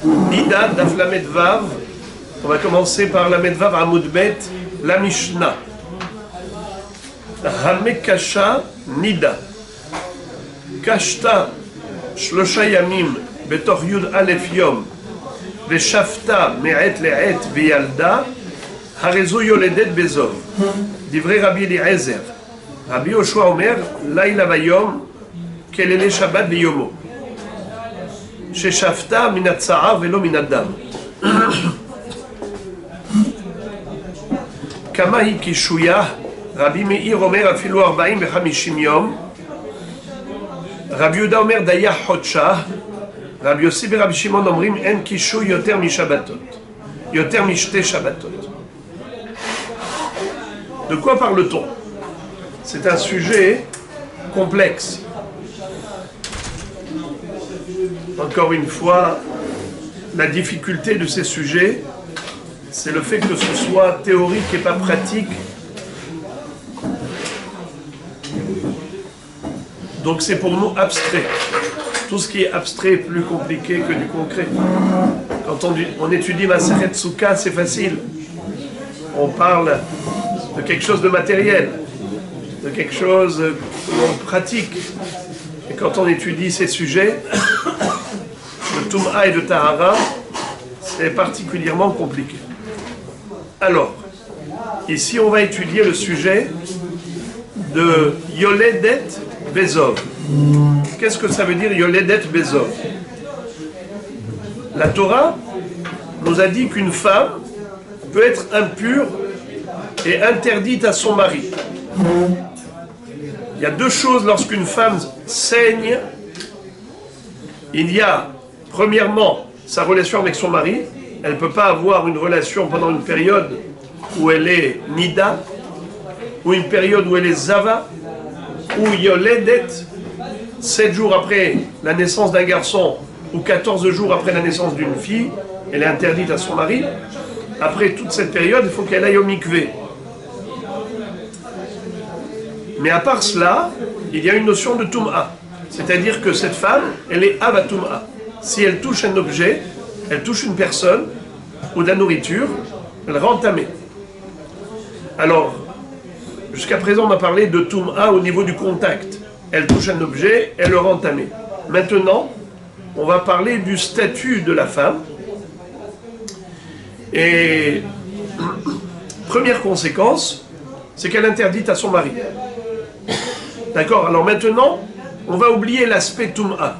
Nida Daf Lamed Vav. On va commencer par Lamed Vav Amud Bet, la Mishnah. Hamekasha Nida. Kashta Shlosha Yamim Betor Yud Alef Yom Veshafta Me'et Le'et Veyalda Harezo Yoledet Bezov. Divrei Rabbi Eliezer. Rabbi Yoshua Omer Laila Vayom Kelele Shabbat Biyomo. Sheshafta Minat Tsa'ar Velo Minat Dam. Kama hi kishuya Rabbi Meir Omer Afilu 40 ו-50 Yom. Rabbi Yehuda Omer Daya Chodshah. Rabbi Yossi et Rabbi Shimon Omrim En Kishu Yoter Mi Shabbatot. Yoter Mi Shte Shabbatot. De quoi parle-t-on? C'est un sujet complexe. Encore une fois, la difficulté de ces sujets, c'est le fait que ce soit théorique et pas pratique. Donc c'est pour nous abstrait. Tout ce qui est abstrait est plus compliqué que du concret. Quand on étudie Masechet Souka, c'est facile. On parle de quelque chose de matériel, de quelque chose de pratique. Et quand on étudie ces sujets, de Tum'a et de Tahara, c'est particulièrement compliqué. Alors, ici on va étudier le sujet de Yoledet Bezov. Qu'est-ce que ça veut dire Yoledet Bezov? La Torah nous a dit qu'une femme peut être impure et interdite à son mari. Il y a deux choses lorsqu'une femme saigne. Il y a, premièrement, sa relation avec son mari. Elle ne peut pas avoir une relation pendant une période où elle est Nida, ou une période où elle est Zava, ou Yoledet, 7 jours après la naissance d'un garçon, ou 14 jours après la naissance d'une fille, elle est interdite à son mari. Après toute cette période, il faut qu'elle aille au mikvé. Mais à part cela, il y a une notion de Tum'a. C'est-à-dire que cette femme, elle est Ava Tum'a. Si elle touche un objet, elle touche une personne, ou de la nourriture, elle rend tamé. Alors, jusqu'à présent, on a parlé de Tum'a au niveau du contact. Elle touche un objet, elle le rend tamé. Maintenant, on va parler du statut de la femme. Et première conséquence, c'est qu'elle est interdite à son mari. D'accord? Alors maintenant, on va oublier l'aspect Tum'a.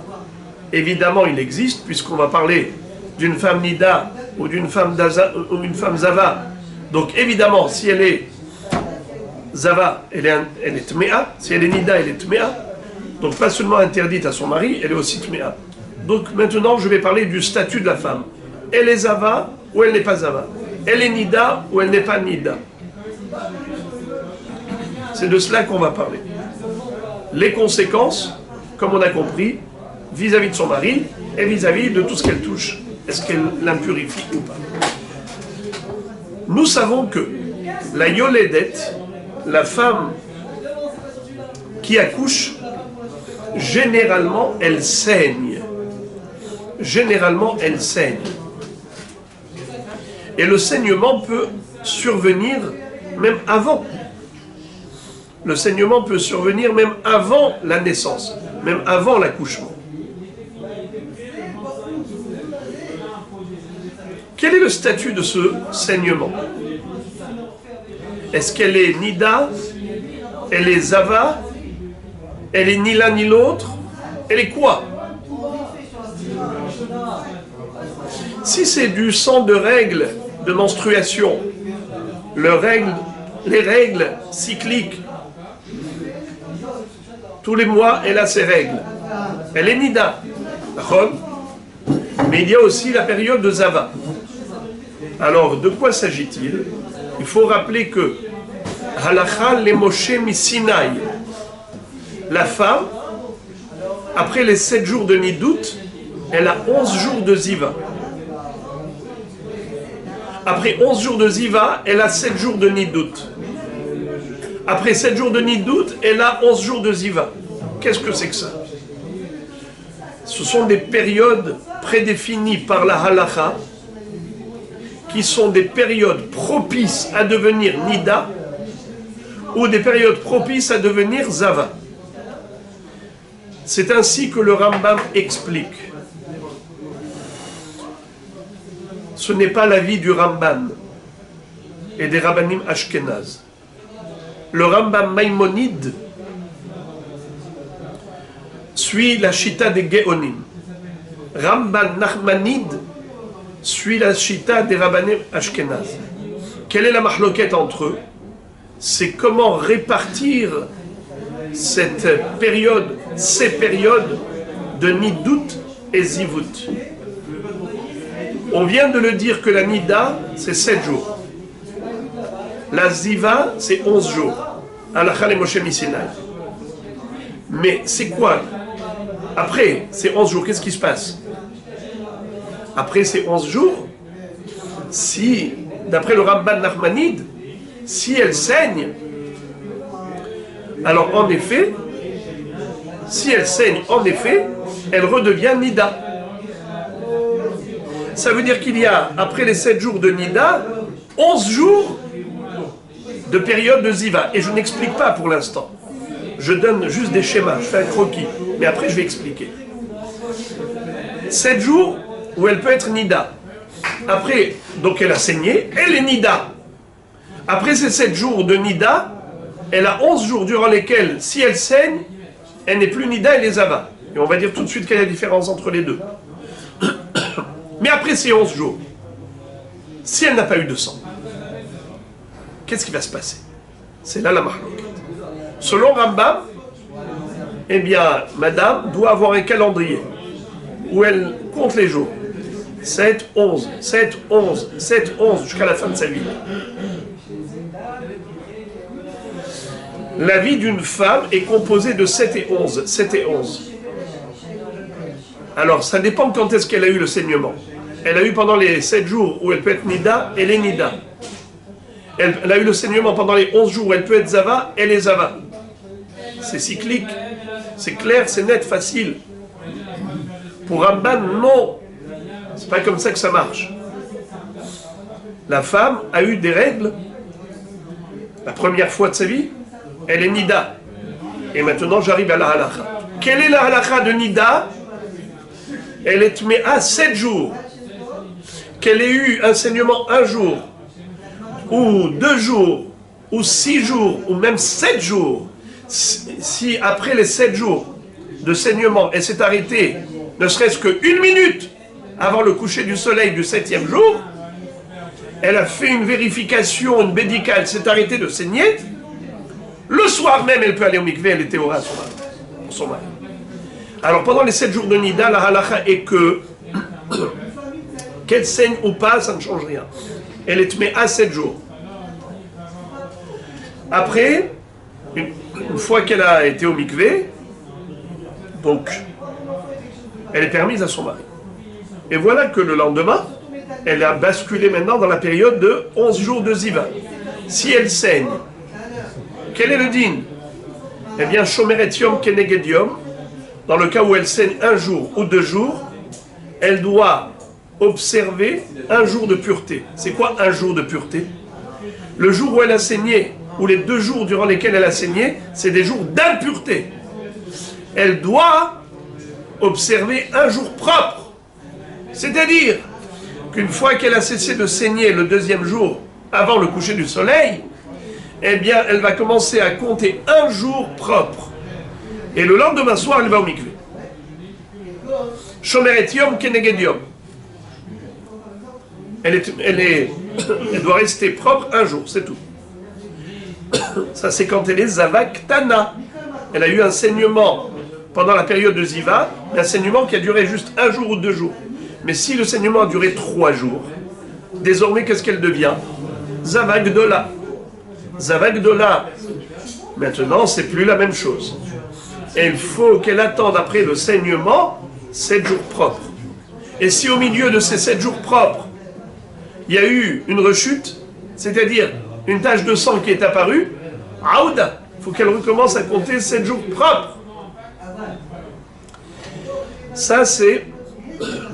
Évidemment, il existe, puisqu'on va parler d'une femme Nida ou d'une femme Zava. Donc évidemment, si elle est Zava, elle est Tme'a. Si elle est Nida, elle est Tme'a. Donc pas seulement interdite à son mari, elle est aussi Tme'a. Donc maintenant, je vais parler du statut de la femme. Elle est Zava ou elle n'est pas Zava. Elle est Nida ou elle n'est pas Nida. C'est de cela qu'on va parler. Les conséquences, comme on a compris, vis-à-vis de son mari et vis-à-vis de tout ce qu'elle touche. Est-ce qu'elle l'impurifie ou pas? Nous savons que la Yoledet, la femme qui accouche, généralement elle saigne. Généralement elle saigne. Et le saignement peut survenir même avant. Le saignement peut survenir même avant la naissance, même avant l'accouchement. Quel est le statut de ce saignement? Est-ce qu'elle est Nida? Elle est Zava? Elle est ni l'un ni l'autre? Elle est quoi? Si c'est du sang de règles de menstruation, les règles cycliques, tous les mois, elle a ses règles. Elle est Nida. Mais il y a aussi la période de Zava. Alors, de quoi s'agit-il? Il faut rappeler que Halacha le Moshe mi Sinaï, la femme, après les 7 jours de Nidout, elle a 11 jours de Ziva. Après 11 jours de Ziva, elle a 7 jours de Nidout. Après 7 jours de Nidout, elle a 11 jours de Ziva. Qu'est-ce que c'est que ça? Ce sont des périodes prédéfinies par la halakha, qui sont des périodes propices à devenir nida, ou des périodes propices à devenir zava. C'est ainsi que le Rambam explique. Ce n'est pas l'avis du Ramban et des Rabbanim Ashkenaz. Le Rambam Maïmonide suit la Shita des Geonim. Ramban Nachmanide suit la Shita des Rabbanim Ashkenaz. Quelle est la mahloquette entre eux? C'est comment répartir cette période, ces périodes de Nidout et Zivut. On vient de le dire que la Nida, c'est 7 jours. La Ziva, c'est 11 jours. Halakha le Moshe Misinaï. Mais c'est quoi? Après ces 11 jours, qu'est-ce qui se passe? Après ces 11 jours, si, d'après le Ramban Nachmanide, si elle saigne, alors en effet, si elle saigne, en effet, elle redevient Nida. Ça veut dire qu'il y a, après les 7 jours de Nida, 11 jours de période de Ziva. Et je n'explique pas pour l'instant. Je donne juste des schémas, je fais un croquis. Mais après, je vais expliquer. 7 jours où elle peut être Nida. Après, donc elle a saigné, elle est Nida. Après ces 7 jours de Nida, elle a 11 jours durant lesquels, si elle saigne, elle n'est plus Nida, elle est Zava. Et on va dire tout de suite quelle est la différence entre les deux. Mais après ces 11 jours, si elle n'a pas eu de sang, qu'est-ce qui va se passer? C'est là la mahloquette. Selon Rambam, eh bien, madame doit avoir un calendrier où elle compte les jours. 7, 11, 7, 11, 7, 11, jusqu'à la fin de sa vie. La vie d'une femme est composée de 7 et 11. 7 et 11. Alors, ça dépend quand est-ce qu'elle a eu le saignement. Elle a eu pendant les 7 jours où elle peut être Nida, elle est Nida. Elle a eu le saignement pendant les 11 jours où elle peut être Zava, elle est Zava. C'est cyclique, c'est clair, c'est net, facile. Pour Ramban, non. C'est pas comme ça que ça marche. La femme a eu des règles la première fois de sa vie, elle est Nida. Et maintenant, j'arrive à la halakha. Quelle est la halakha de Nida? Elle est à 7 jours. Qu'elle ait eu un saignement un jour, ou 2 jours, ou 6 jours, ou même 7 jours, si après les 7 jours de saignement, elle s'est arrêtée, ne serait-ce qu'une minute avant le coucher du soleil du 7e jour, elle a fait une vérification, une bédicale, elle s'est arrêtée de saigner, le soir même, elle peut aller au mikvé, elle était au ras pour son mari. Alors pendant les 7 jours de Nida, la halakha est que qu'elle saigne ou pas, ça ne change rien. Elle est met à 7 jours. Après, une fois qu'elle a été au mikvé, donc, elle est permise à son mari. Et voilà que le lendemain, elle a basculé maintenant dans la période de 11 jours de Ziva. Si elle saigne, quel est le din? Eh bien, Shomeret Yom Keneged Yom, dans le cas où elle saigne un jour ou 2 jours, elle doit observer un jour de pureté. C'est quoi un jour de pureté? Le jour où elle a saigné, ou les 2 jours durant lesquels elle a saigné, c'est des jours d'impureté. Elle doit observer un jour propre. C'est-à-dire qu'une fois qu'elle a cessé de saigner le 2e jour, avant le coucher du soleil, eh bien, elle va commencer à compter un jour propre. Et le lendemain soir, elle va au mikvé. Shomeret Yom Keneged Yom. Elle doit rester propre un jour, c'est tout. Ça, c'est quand elle est Zavak Tana. Elle a eu un saignement pendant la période de Ziva, un saignement qui a duré juste 1 jour ou 2 jours. Mais si le saignement a duré 3 jours, désormais, qu'est-ce qu'elle devient? Zavak Dola. Zavak Dola. Maintenant, c'est plus la même chose. Et il faut qu'elle attende après le saignement 7 jours propres. Et si au milieu de ces 7 jours propres, il y a eu une rechute, c'est-à-dire une tache de sang qui est apparue, il faut qu'elle recommence à compter 7 jours propres. Ça, c'est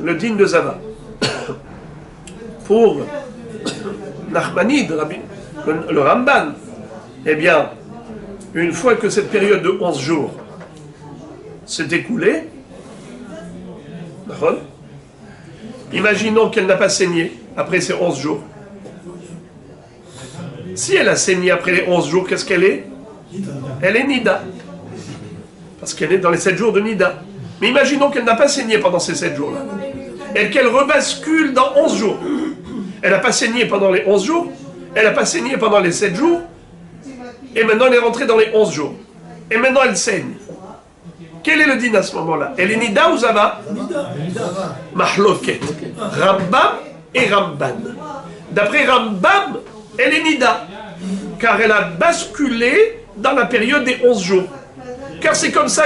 le din de Zava. Pour Nachmanide, le Ramban, eh bien, une fois que cette période de 11 jours s'est écoulée, imaginons qu'elle n'a pas saigné après ces 11 jours. Si elle a saigné après les 11 jours, qu'est-ce qu'elle est? Elle est Nida. Parce qu'elle est dans les 7 jours de Nida. Mais imaginons qu'elle n'a pas saigné pendant ces 7 jours-là. Et qu'elle rebascule dans 11 jours. Elle n'a pas saigné pendant les 11 jours. Elle n'a pas saigné pendant les 7 jours. Et maintenant, elle est rentrée dans les 11 jours. Et maintenant, elle saigne. Quel est le din à ce moment-là? Elle est Nida ou Zava? Mahloket. Rambam et Ramban. D'après Rambam, elle est Nida. Car elle a basculé dans la période des 11 jours. Car c'est comme ça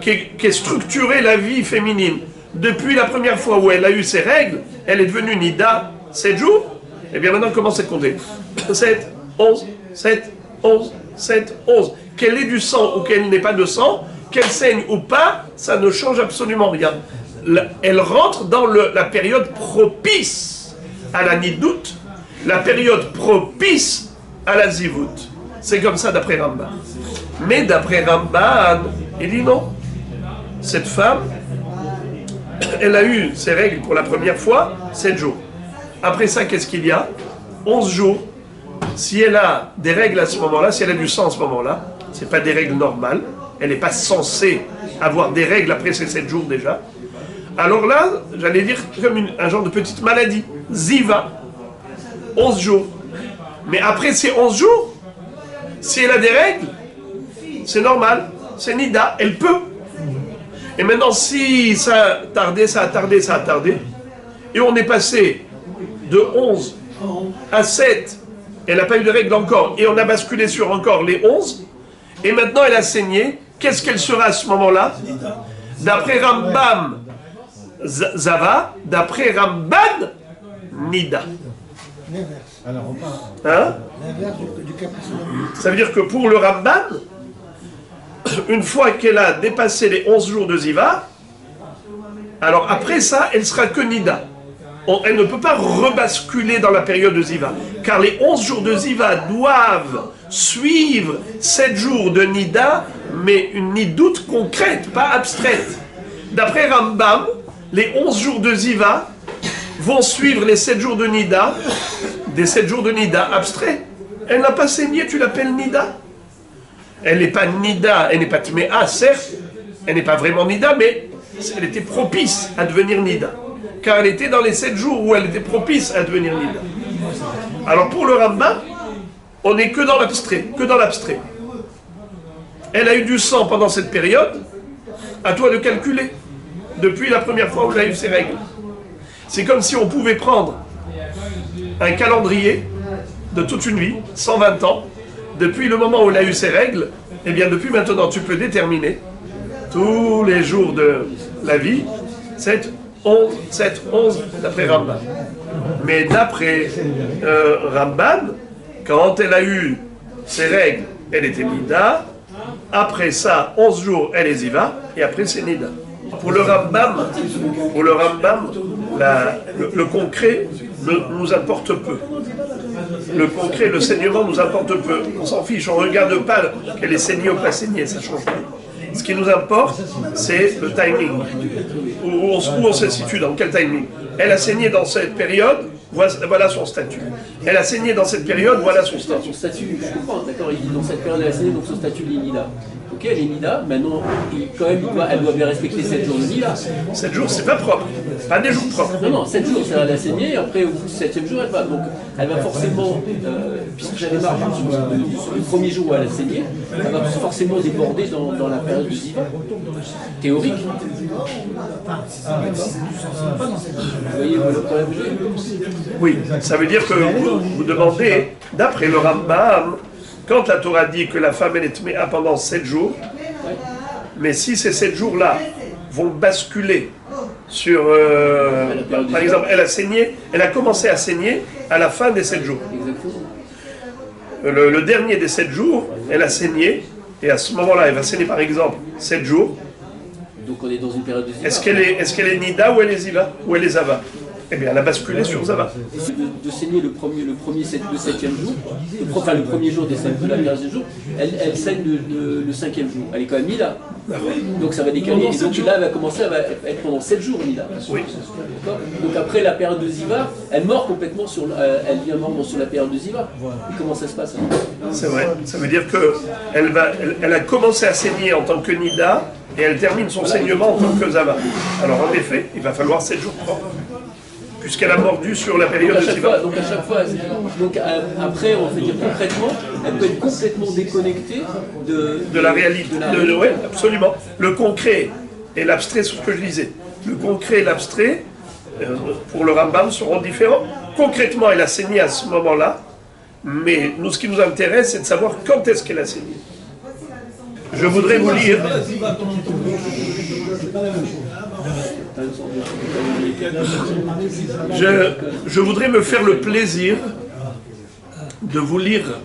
qu'est structurée la vie féminine. Depuis la première fois où elle a eu ses règles, elle est devenue Nida 7 jours. Et bien maintenant, comment c'est compté? 7, 11, 7, 11, 7, 11. Qu'elle ait du sang ou qu'elle n'ait pas de sang, qu'elle saigne ou pas, ça ne change absolument rien. Elle rentre dans la période propice à la Nidout, la période propice à la Zivout. C'est comme ça d'après Ramban. Mais d'après Ramban, il dit non. Cette femme, elle a eu ses règles pour la première fois, 7 jours. Après ça, qu'est-ce qu'il y a? 11 jours. Si elle a des règles à ce moment-là, si elle a du sang à ce moment-là, ce n'est pas des règles normales. Elle n'est pas censée avoir des règles après ces 7 jours déjà. Alors là, j'allais dire comme un genre de petite maladie. Ziva. 11 jours. Mais après ces 11 jours, si elle a des règles, c'est normal. C'est Nida. Elle peut. Et maintenant, si ça a tardé, ça a tardé, ça a tardé, et on est passé de 11 à 7, elle n'a pas eu de règles encore, et on a basculé sur encore les 11, et maintenant elle a saigné, qu'est-ce qu'elle sera à ce moment-là? D'après Rambam, Zava, d'après Ramban, Nida. Hein? Ça veut dire que pour le Ramban, une fois qu'elle a dépassé les 11 jours de Ziva, alors après ça, elle sera que Nida. Elle ne peut pas rebasculer dans la période de Ziva, car les 11 jours de Ziva doivent suivre 7 jours de Nida, mais une Nidoute concrète, pas abstraite. D'après Rambam, les 11 jours de Ziva vont suivre les 7 jours de Nida, des 7 jours de Nida abstraits. Elle n'a pas saigné, tu l'appelles Nida? Elle n'est pas Nida, elle n'est pas Tméa, certes, elle n'est pas vraiment Nida, mais elle était propice à devenir Nida. Car elle était dans les 7 jours où elle était propice à devenir Nida. Alors pour le Rambam, on n'est que dans l'abstrait, que dans l'abstrait. Elle a eu du sang pendant cette période, à toi de calculer, depuis la première fois où elle a eu ses règles. C'est comme si on pouvait prendre un calendrier de toute une vie, 120 ans, depuis le moment où elle a eu ses règles, et bien depuis maintenant tu peux déterminer tous les jours de la vie, 7, 11, d'après Ramban. Mais d'après Ramban, quand elle a eu ses règles, elle était Nida, après ça, 11 jours, elle est Ziva, et après c'est Nida. Pour le Rambam, le concret nous importe peu. Le concret, le saignement nous importe peu. On s'en fiche, on ne regarde pas qu'elle est saignée ou pas saignée, ça change pas. Ce qui nous importe, c'est le timing. Où on se situe, dans quel timing. Elle a saigné dans cette période, voilà son statut. Elle a saigné dans cette période, voilà son statut. Son statut, je comprends, d'accord, il dit dans cette période elle a saigné, donc son statut il est Nida. Ok, elle est Nida, maintenant, elle doit bien respecter 7 jours de Nida. 7 jours, c'est pas propre, pas des jours propres. Non, 7 jours, c'est elle a saigné, après au 7e jour, elle va. Donc, elle va forcément, puisque j'avais marqué sur le premier jour où elle a saigné, elle va forcément déborder dans la période de Ziva. Théorique. Vous voyez le problème que j'ai? Oui, ça veut dire que vous demandez, d'après le Rambam, quand la Torah dit que la femme elle est tméa pendant 7 jours, mais si ces 7 jours-là vont basculer sur... par exemple, elle a saigné, elle a commencé à saigner à la fin des 7 jours. Le dernier des 7 jours, elle a saigné, et à ce moment-là, elle va saigner par exemple 7 jours, Donc on est dans une période de ziva. Est-ce qu'elle est Nida ou elle est Ziva? Ou elle est Zava? Eh bien, elle a basculé sur Zava. De saigner le septième jour, enfin le premier jour de la période de jour, elle saigne le cinquième jour. Elle est quand même Nida. Donc ça va décaler. Et donc là, elle va commencer à être pendant 7 jours Nida. Oui. Donc après la période de Ziva, elle mord complètement elle vient mordre sur la période de Ziva. Et comment ça se passe? C'est vrai. Ça veut dire qu'elle a commencé à saigner en tant que Nida et elle termine son saignement en tant que Zava. Alors en effet, il va falloir 7 jours propres. Puisqu'elle a mordu sur la période de Ziva. Donc à chaque fois, après, on peut dire concrètement, elle peut être complètement déconnectée de la réalité. Oui, absolument. Le concret et l'abstrait, c'est ce que je disais. Le concret et l'abstrait, pour le Rambam, seront différents. Concrètement, elle a saigné à ce moment-là, mais nous, ce qui nous intéresse, c'est de savoir quand est-ce qu'elle a saigné. Je voudrais vous lire. Je voudrais me faire le plaisir de vous lire,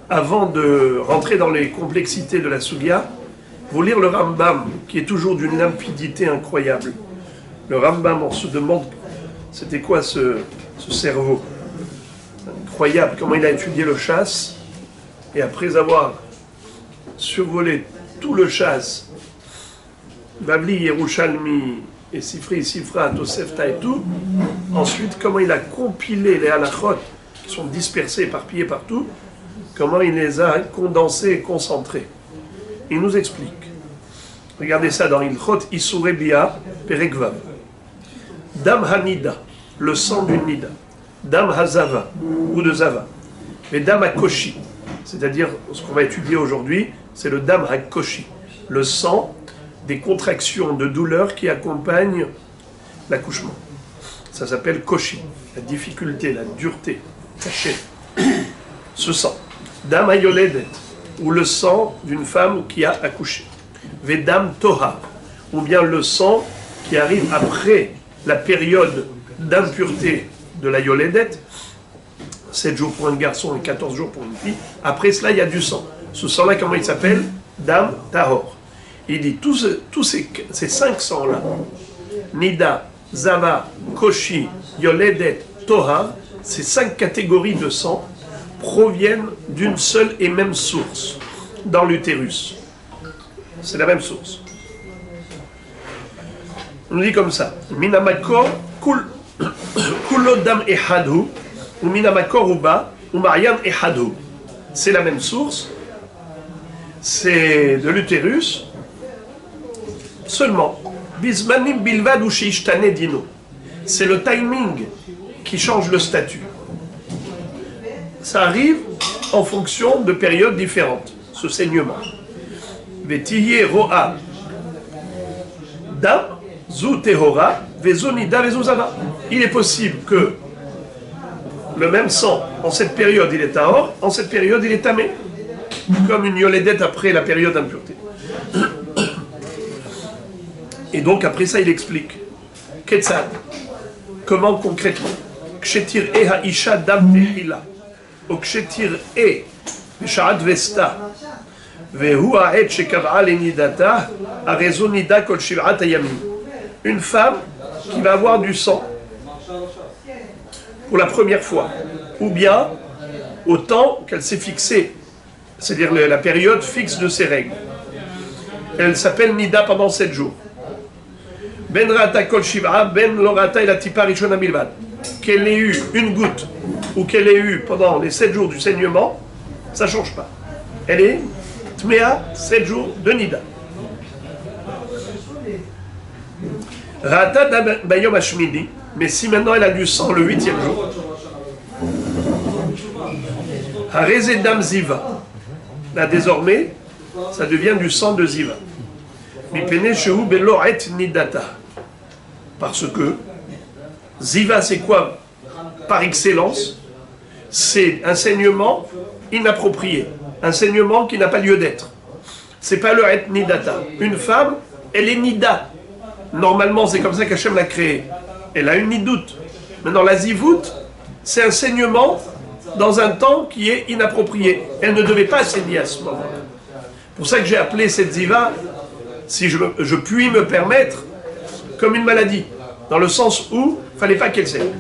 avant de rentrer dans les complexités de la Sugya, vous lire le Rambam, qui est toujours d'une limpidité incroyable. Le Rambam, on se demande, c'était quoi ce cerveau? Incroyable, comment il a étudié le chasse, et après avoir survolé tout le chasse, Babli, Yerushalmi, et Sifri, Sifra, Tosefta et tout. Ensuite, comment il a compilé les halachot qui sont dispersés, éparpillés partout, comment il les a condensés et concentrés. Il nous explique. Regardez ça dans Ilchot Isure Bia, Perekvav. Dam Hanida, le sang du Nida. Dam Hazava, ou de Zava. Mais Dam Hakoshi, c'est-à-dire ce qu'on va étudier aujourd'hui, c'est le Dam Hakoshi, le sang des contractions de douleur qui accompagnent l'accouchement. Ça s'appelle Koshi, la difficulté, la dureté, cachée. Ce sang. Dam Hayoledet, ou le sang d'une femme qui a accouché. Vedam Toha, ou bien le sang qui arrive après la période d'impureté de la Yoledet, 7 jours pour un garçon et 14 jours pour une fille. Après cela, il y a du sang. Ce sang-là, comment il s'appelle? Dam Tahor. Il dit tous ces 5 sangs-là, Nida, Zava, Koshi, Yoledet, Toha, ces 5 catégories de sang proviennent d'une seule et même source dans l'utérus. C'est la même source. On dit comme ça, Minamakor kulodam ehadhu, ou Minamakor uba, ou Mariam ehadhu. C'est la même source, c'est de l'utérus. Seulement, bismanim bilvad ou sheishtane dino. C'est le timing qui change le statut. Ça arrive en fonction de périodes différentes, ce saignement. Vetiye ro'a dam zu tehora vezonida vezuzava. Il est possible que le même sang, en cette période il est tahor, en cette période il est tamé, comme une yoledette après la période d'impureté. Et donc après ça il explique Ketzad, comment concrètement Kshetir e ha'isha dam tehila, ou kshetir e b'sha'at vesta vehu ha'et shekav'a lenidata arezo nida kol shiv'at hayamim. Une femme qui va avoir du sang pour la première fois, ou bien au temps qu'elle s'est fixée, c'est-à-dire la période fixe de ses règles. Elle s'appelle Nida pendant 7 jours. Ben rata kol shiv'a, ben lorata la tipa rishona milvad. Qu'elle ait eu une goutte ou qu'elle ait eu pendant les 7 jours du saignement, ça ne change pas. Elle est Tmea, 7 jours de Nida. Rata bayom hashmidi, mais si maintenant elle a du sang le 8e jour, Harezedam ziva, là désormais, ça devient du sang de ziva. Mipene shehu beloret nidata. Parce que ziva, c'est quoi par excellence? C'est un saignement inapproprié, un saignement qui n'a pas lieu d'être. C'est pas le et nidata. Une femme, elle est nida. Normalement, c'est comme ça qu'Hachem l'a créée. Elle a une nidoute. Maintenant, la zivout, c'est un saignement dans un temps qui est inapproprié. Elle ne devait pas saigner à ce moment-là. Pour ça que j'ai appelé cette ziva si je puis me permettre, comme une maladie, dans le sens où il ne fallait pas qu'elle saigne.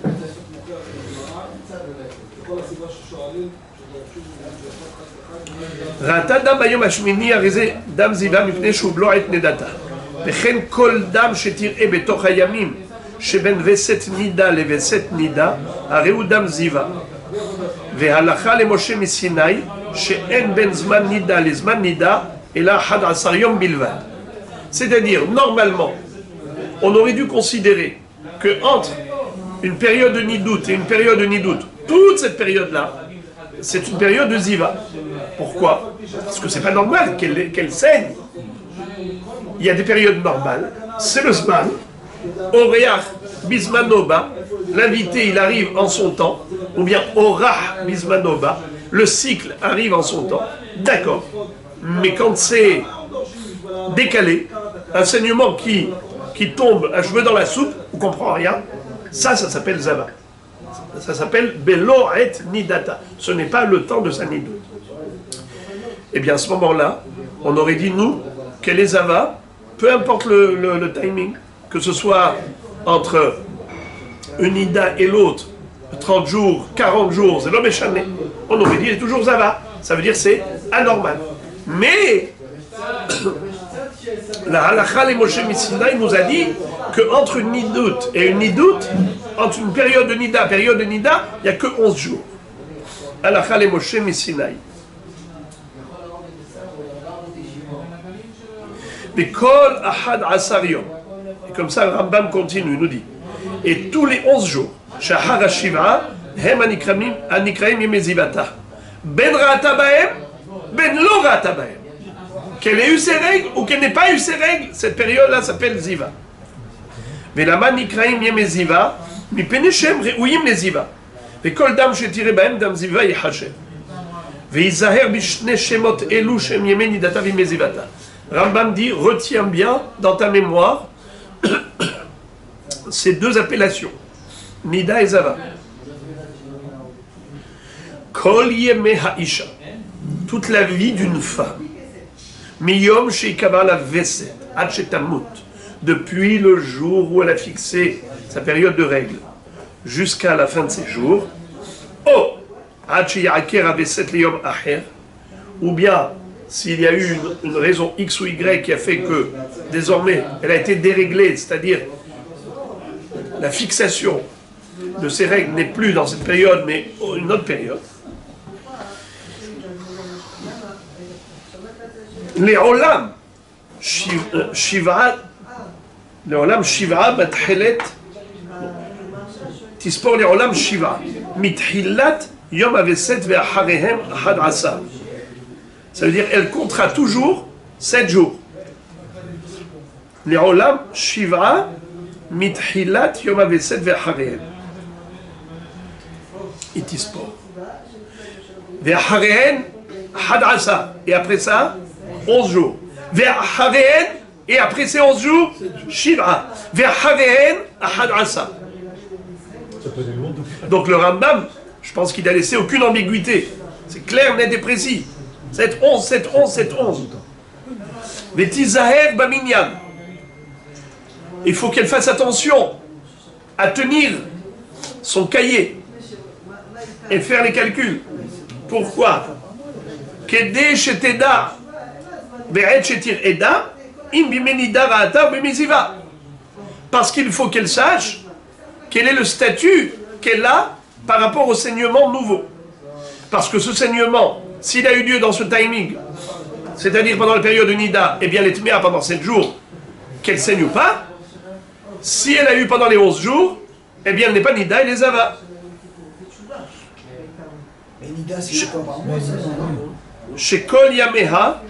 ראתה דם ביום השמיני הרי זה דם זיווה מפני שהוא בלוע את נדתה וכן כל דם שתראה בתוך הימים שבין וסת נידה לווסת נידה הרי הוא דם זיווה והלכה למשה מסיני שאין בין זמן נידה לזמן נידה אלא 11 יום בלבד. C'est-à-dire, normalement, on aurait dû considérer que entre une période de nidout et une période de nidout, toute cette période-là, c'est une période de ziva. Pourquoi? Parce que c'est pas normal qu'elle saigne. Il y a des périodes normales, c'est le zman, oreach bismanoba, l'invité il arrive en son temps, ou bien orach bismanoba, le cycle arrive en son temps, d'accord. Mais quand c'est décalé, un saignement qui tombe un cheveu dans la soupe, on comprend rien, ça s'appelle zava. Ça s'appelle Belo et Nidata. Ce n'est pas le temps de sa nidou. Eh bien, à ce moment-là, on aurait dit, nous, qu'elle est Zava, peu importe le timing, que ce soit entre une Nida et l'autre, 30 jours, 40 jours, c'est l'homme échané, on aurait dit, elle est toujours Zava. Ça veut dire c'est anormal. Mais, la halakha les Moshe Missinaï nous a dit qu'entre une nidoute et une nidoute, entre une période de nida et une période de nida, il n'y a que 11 jours. Halakha les Moshe Missinaï. Mais kol ahad asar yom. Et comme ça, le Rambam continue, il nous dit. Et tous les 11 jours, shahar hashiva, hem anikraim yemezivata. Ben ra'ata bahem, ben lo ra'ata bahem. Qu'elle ait eu ses règles ou qu'elle n'ait pas eu ses règles, cette période-là s'appelle ziva. ולמה נקראים ימי זיווה? מפני שהם ראויים לזיווה. וכל דם שתראה בהם דם זיווה יחשב. ויזהר בשני שמות אלו שהם ימי נידתה וימי זיוותה. Rambam dit, retiens bien dans ta mémoire ces deux appellations, Nida et Zava. Kol yemei ha'isha, toute la vie d'une femme. Miyom sheikava la veset, ad shetamut, depuis le jour où elle a fixé sa période de règle, jusqu'à la fin de ses jours. Oh, ad sheyaker aveset liyom acher, ou bien s'il y a eu une raison X ou Y qui a fait que, désormais, elle a été déréglée, c'est-à-dire la fixation de ces règles n'est plus dans cette période, mais une autre période. Les olam, shiva matchelet, tispor les olam shiva, mithilat yom aveset ve'acharehem had asar. Ça veut dire elle comptera toujours 7 jours. Les olam shiva mithilat yom aveset ve'acharehem. Itispor. Ve'acharehem had asar. Et après ça 11 jours. Ve'acharehem, et après ces 11 jours, Shiva. Ve'acharehem, ahad asa. Donc le Rambam, je pense qu'il n'a laissé aucune ambiguïté. C'est clair, net et précis. 7, 11, 7, 11, 7, 11. Ve'tizaher baminyan. Il faut qu'elle fasse attention à tenir son cahier et faire les calculs. Pourquoi? Kedé sheteda. Parce qu'il faut qu'elle sache quel est le statut qu'elle a par rapport au saignement nouveau. Parce que ce saignement, s'il a eu lieu dans ce timing, c'est-à-dire pendant la période de Nida, eh bien elle est tméa pendant 7 jours, qu'elle saigne ou pas. Si elle a eu pendant les 11 jours, eh bien elle n'est pas Nida, elle est Zava. Mais Nida, c'est pas par mois, ça, chez Kol Yameha,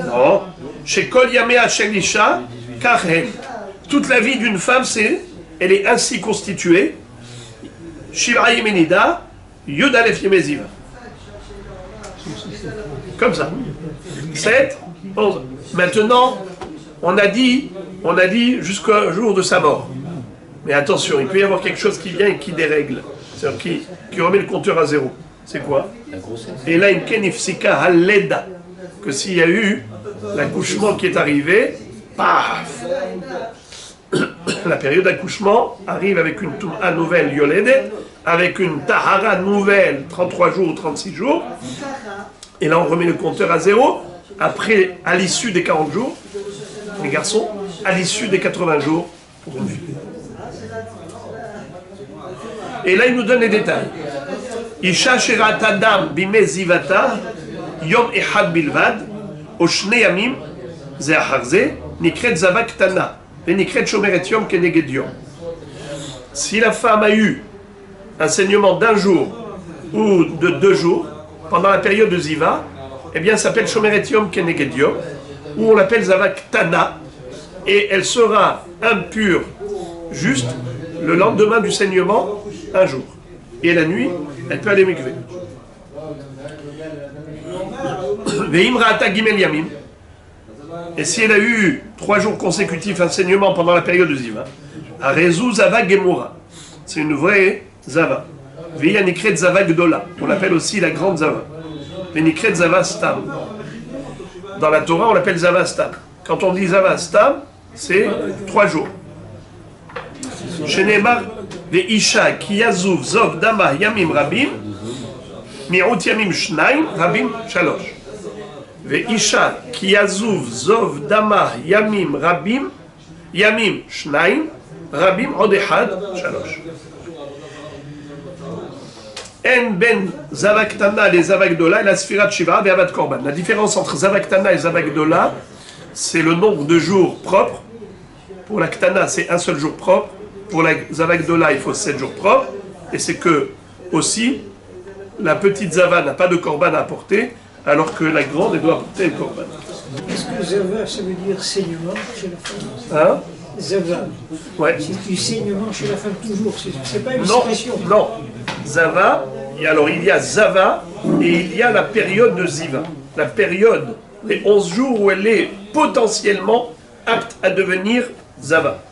non, chez Kol Yameha Shelisha, Karhen. Toute la vie d'une femme, elle est ainsi constituée. Shivra Yemenida, Yud Alef Yemeziva. Comme ça. 7, 11. Maintenant, on a dit jusqu'au jour de sa mort. Mais attention, il peut y avoir quelque chose qui vient et qui dérègle. C'est-à-dire qui remet le compteur à zéro. C'est quoi? La grossesse. Et là, une kenifsika haleda, que s'il y a eu l'accouchement qui est arrivé, paf, la période d'accouchement arrive avec une Touma nouvelle Yoledet, avec une Tahara nouvelle 33 jours ou 36 jours, et là on remet le compteur à zéro, après, à l'issue des 40 jours, les garçons, à l'issue des 80 jours, pour une fille. Et là il nous donne les détails. Isha shirat adam bime zivata, yom echad bilvad, o shne yamim, ze achar ze, nikret zava ktana, ve nikret shomeret yom keneged yom. Si la femme a eu un saignement d'un jour ou de 2 jours, pendant la période de ziva, eh bien ça s'appelle shomeret yom keneged yom, ou on l'appelle zava ktana, et elle sera impure juste le lendemain du saignement, un jour. Et la nuit, elle peut aller mikvé. Et si elle a eu 3 jours consécutifs un saignement pendant la période de ziva, Arezu Zava Gemura, c'est une vraie Zava. Veya Nikret Zava Gdola, on l'appelle aussi la grande Zava. Nikret Zava Stam. Dans la Torah, on l'appelle Zava Stam. Quand on dit Zava Stam, c'est 3 jours. Shenemar Veisha ki yazuv zov dama yamim rabim, mi'ut yamim shnaim rabim shalosh. Veisha ki yazuv zov dama yamim rabim, yamim shnaim rabim od echad shalosh. En ben zavaktana les zavakdola et la sfirat shiva ve'avad korban. La différence entre zavaktana et zavakdola, c'est le nombre de jours propres. Pour la ktana, c'est un seul jour propre. Pour la zavakdola, il faut 7 jours propres. Et c'est que, aussi, la petite zava n'a pas de korban à apporter, alors que la grande, elle doit apporter le korban. Est-ce que zava, ça veut dire saignement chez la femme? Hein? Zava. Ouais. C'est du saignement chez la femme toujours. C'est pas une Non, expression. non. Zava, et alors il y a zava, et il y a la période de ziva. La période, les 11 jours où elle est potentiellement apte à devenir zava.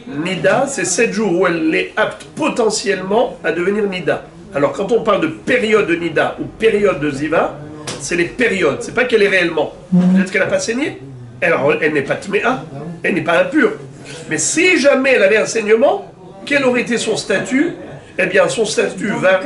Nida, c'est 7 jours où elle est apte potentiellement à devenir Nida. Alors quand on parle de période de Nida ou période de Ziva, c'est les périodes, c'est pas qu'elle est réellement. Peut-être qu'elle n'a pas saigné, alors elle n'est pas tméa, elle n'est pas impure. Mais si jamais elle avait un saignement, quel aurait été son statut? Eh bien son statut va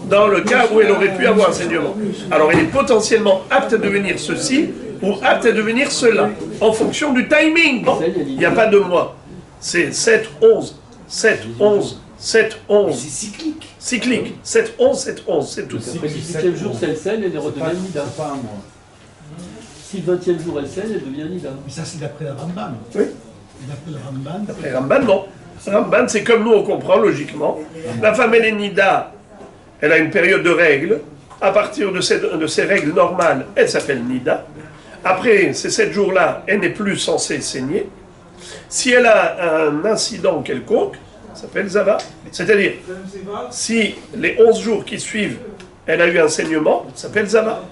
dans le cas où elle aurait pu avoir un saignement. Alors elle est potentiellement apte à devenir ceci ou apte à devenir cela, en fonction du timing. Il n'y a pas de mois. C'est 7, 11, 7, 11, 7, 11. C'est cyclique. Cyclique. 7, 11, 7, 11, c'est tout. Après le 18e jour, c'est elle saigne, elle redevient Nida. Pas un mois. Si le 20e jour, elle saigne, elle devient Nida. Mais ça, c'est d'après le Rambam. Oui. D'après le Rambam. Après Ramban, non. Ramban, c'est comme nous, on comprend logiquement. La femme, elle est Nida, elle a une période de règles. À partir de ces règles normales, elle s'appelle Nida. Après ces 7 jours-là, elle n'est plus censée saigner. Si elle a un incident quelconque, ça s'appelle Zava. C'est-à-dire, si les 11 jours qui suivent, elle a eu un saignement, ça s'appelle Zava.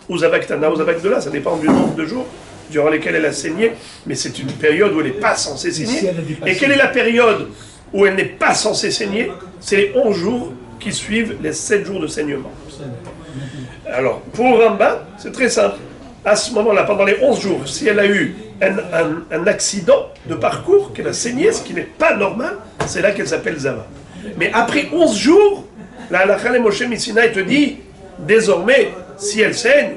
Ou Zavaktana, ou Zavakdola, ça dépend du nombre de jours durant lesquels elle a saigné, mais c'est une période où elle n'est pas censée saigner. Et quelle est la période où elle n'est pas censée saigner? C'est les 11 jours qui suivent les 7 jours de saignement. Alors, pour Rambam, c'est très simple. À ce moment-là, pendant les 11 jours, si elle a eu un accident de parcours, qu'elle a saigné, ce qui n'est pas normal, c'est là qu'elle s'appelle Zava. Mais après 11 jours, la halakha Moshe Missinaï te dit, désormais, si elle saigne,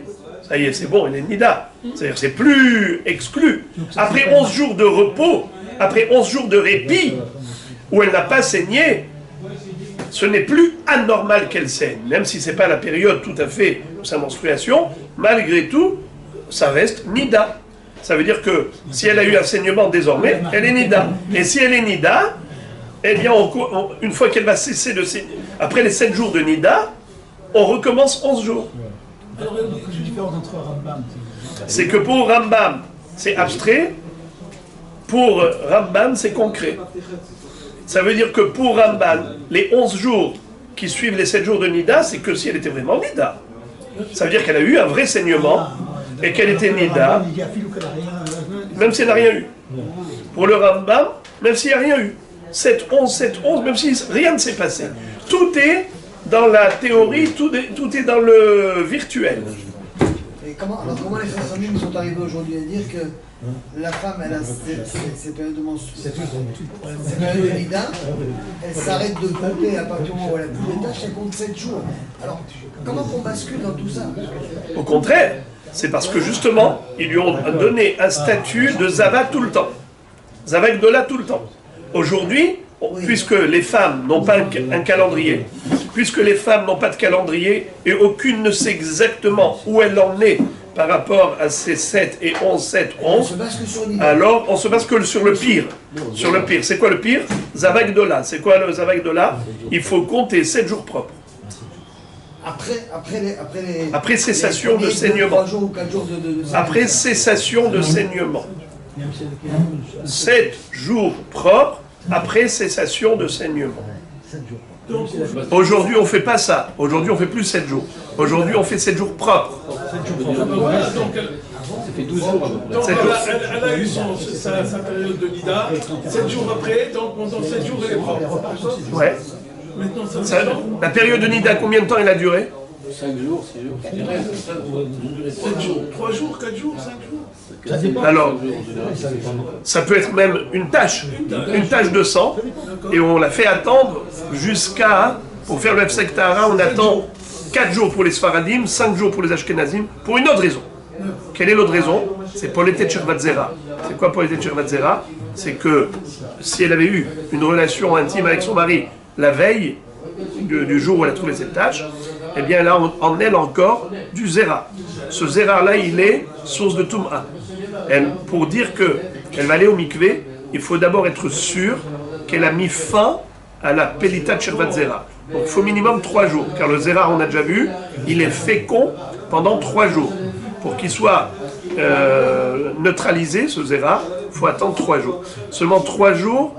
ça y est, c'est bon, elle est Nida. C'est-à-dire, c'est plus exclu. Après 11 jours de repos, après 11 jours de répit, où elle n'a pas saigné, ce n'est plus anormal qu'elle saigne. Même si ce n'est pas la période tout à fait de sa menstruation, malgré tout, ça reste Nida. Ça veut dire que si elle a eu un saignement désormais, elle est Nida. Et si elle est Nida, eh bien, une fois qu'elle va cesser de saigner, après les 7 jours de Nida, on recommence 11 jours. Alors, la différence entre Rambam, C'est que pour Rambam, c'est abstrait. Pour Rambam, c'est concret. Ça veut dire que pour Rambam, les 11 jours qui suivent les 7 jours de Nida, c'est que si elle était vraiment Nida. Ça veut dire qu'elle a eu un vrai saignement et qu'elle était Nida, même si elle n'a rien eu. Pour le Rambam, même s'il n'y a rien eu. 7, 11, 7, 11, même si rien ne s'est passé. Tout est dans la théorie, tout est dans le virtuel. Et comment les Chachamim sont arrivés aujourd'hui à dire que la femme, elle a ses périodes de menstruation, ses périodes de Nida, elle s'arrête de compter à partir du moment où elle a plus de tâches, elle compte 7 jours. Alors, comment on bascule dans tout ça? Au contraire, c'est parce que justement, ils lui ont donné un statut de Zava tout le temps. Zava Gdola tout le temps. Aujourd'hui, puisque les femmes n'ont pas un calendrier, puisque les femmes n'ont pas de calendrier et aucune ne sait exactement où elle en est par rapport à ces 7 et 11, 7, 11, alors on se base que sur le pire. Sur le pire. C'est quoi le pire? Zava Gdola. C'est quoi le Zava Gdola? Il faut compter 7 jours propres. Après cessation de saignement. Après cessation de saignement. 7 jours propres après cessation de saignement. Aujourd'hui, on ne fait pas ça. Aujourd'hui, on ne fait plus 7 jours. Aujourd'hui, on fait 7 jours propres. Ça fait 12 jours. Donc elle a eu sa période de Nida, 7 jours après, donc pendant 7 jours, elle est propre. Ouais. Maintenant, La période de Nida, combien de temps elle a duré? 5 jours, 6 jours. 7 jours, 3 jours, 4 jours, 5 jours. Alors, ça peut être même une tache de sang, et on la fait attendre jusqu'à, pour faire le Hefsek Tahara, on attend 4 jours pour les Sfaradim, 5 jours pour les Ashkenazim, pour une autre raison. Quelle est l'autre raison? C'est Poletet Shervat Zera. C'est quoi Poletet Shervat Zera? C'est que si elle avait eu une relation intime avec son mari la veille du jour où elle a trouvé cette tâche, eh bien là, en elle encore du Zera. Ce Zera-là, il est source de Toum'a. Pour dire qu'elle va aller au mikvé, il faut d'abord être sûr qu'elle a mis fin à la Pelita de Shervat Zera. Donc il faut minimum 3 jours, car le Zera, on a déjà vu, il est fécond pendant 3 jours. Pour qu'il soit neutralisé, ce Zera, il faut attendre 3 jours. Seulement 3 jours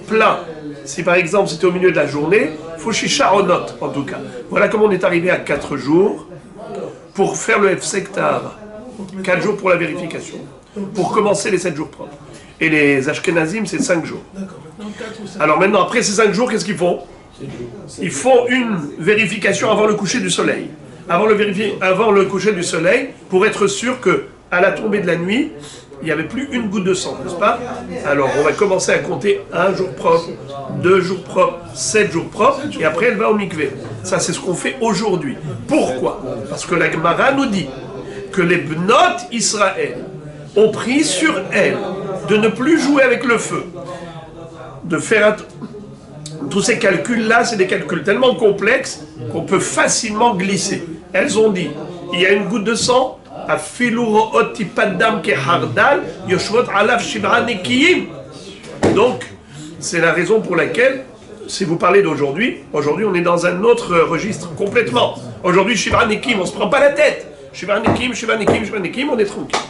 pleins. Si par exemple c'était au milieu de la journée, il faut Shisharonot en tout cas. Voilà comment on est arrivé à 4 jours pour faire le Hefsek Tahara. 4 jours pour la vérification. Pour commencer les 7 jours propres. Et les Ashkenazim, c'est 5 jours. Alors maintenant, après ces 5 jours, qu'est-ce qu'ils font? Ils font une vérification avant le coucher du soleil. Avant le coucher du soleil, pour être sûr qu'à la tombée de la nuit, il n'y avait plus une goutte de sang, n'est-ce pas? Alors on va commencer à compter 1 jour propre, 2 jours propres, 7 jours propres, et après elle va au mikvé. Ça c'est ce qu'on fait aujourd'hui. Pourquoi? Parce que la Gemara nous dit que les Bnot Israël ont pris sur elles de ne plus jouer avec le feu, de faire tous ces calculs-là, c'est des calculs tellement complexes qu'on peut facilement glisser. Elles ont dit, il y a une goutte de sang, donc, c'est la raison pour laquelle, si vous parlez d'aujourd'hui, aujourd'hui on est dans un autre registre complètement. Aujourd'hui, Shivra Nekim, on ne se prend pas la tête. Shivra Nekim, on est tranquille.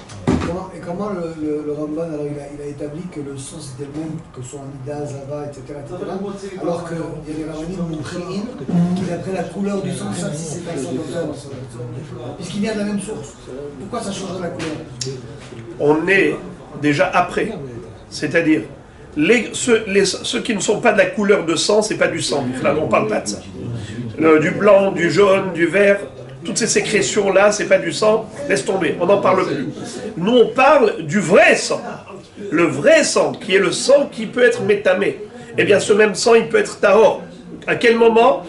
Et comment le Ramban, alors il a établi que le sang c'était le même que son Nida, Zava, etc. Alors qu'il y a des Rambanim Moukhrin qui d'après la couleur du sang savent si c'est pas ça. Puisqu'il vient de la même source. Pourquoi ça change la couleur? On est déjà après. C'est-à-dire, ceux qui ne sont pas de la couleur de sang, c'est pas du sang. Là, on ne parle pas de ça. Du blanc, du jaune, du vert. Toutes ces sécrétions-là, c'est pas du sang, laisse tomber, on n'en parle plus. Nous, on parle du vrai sang. Le vrai sang, qui est le sang qui peut être métamé. Eh bien, ce même sang, il peut être tahor. À quel moment?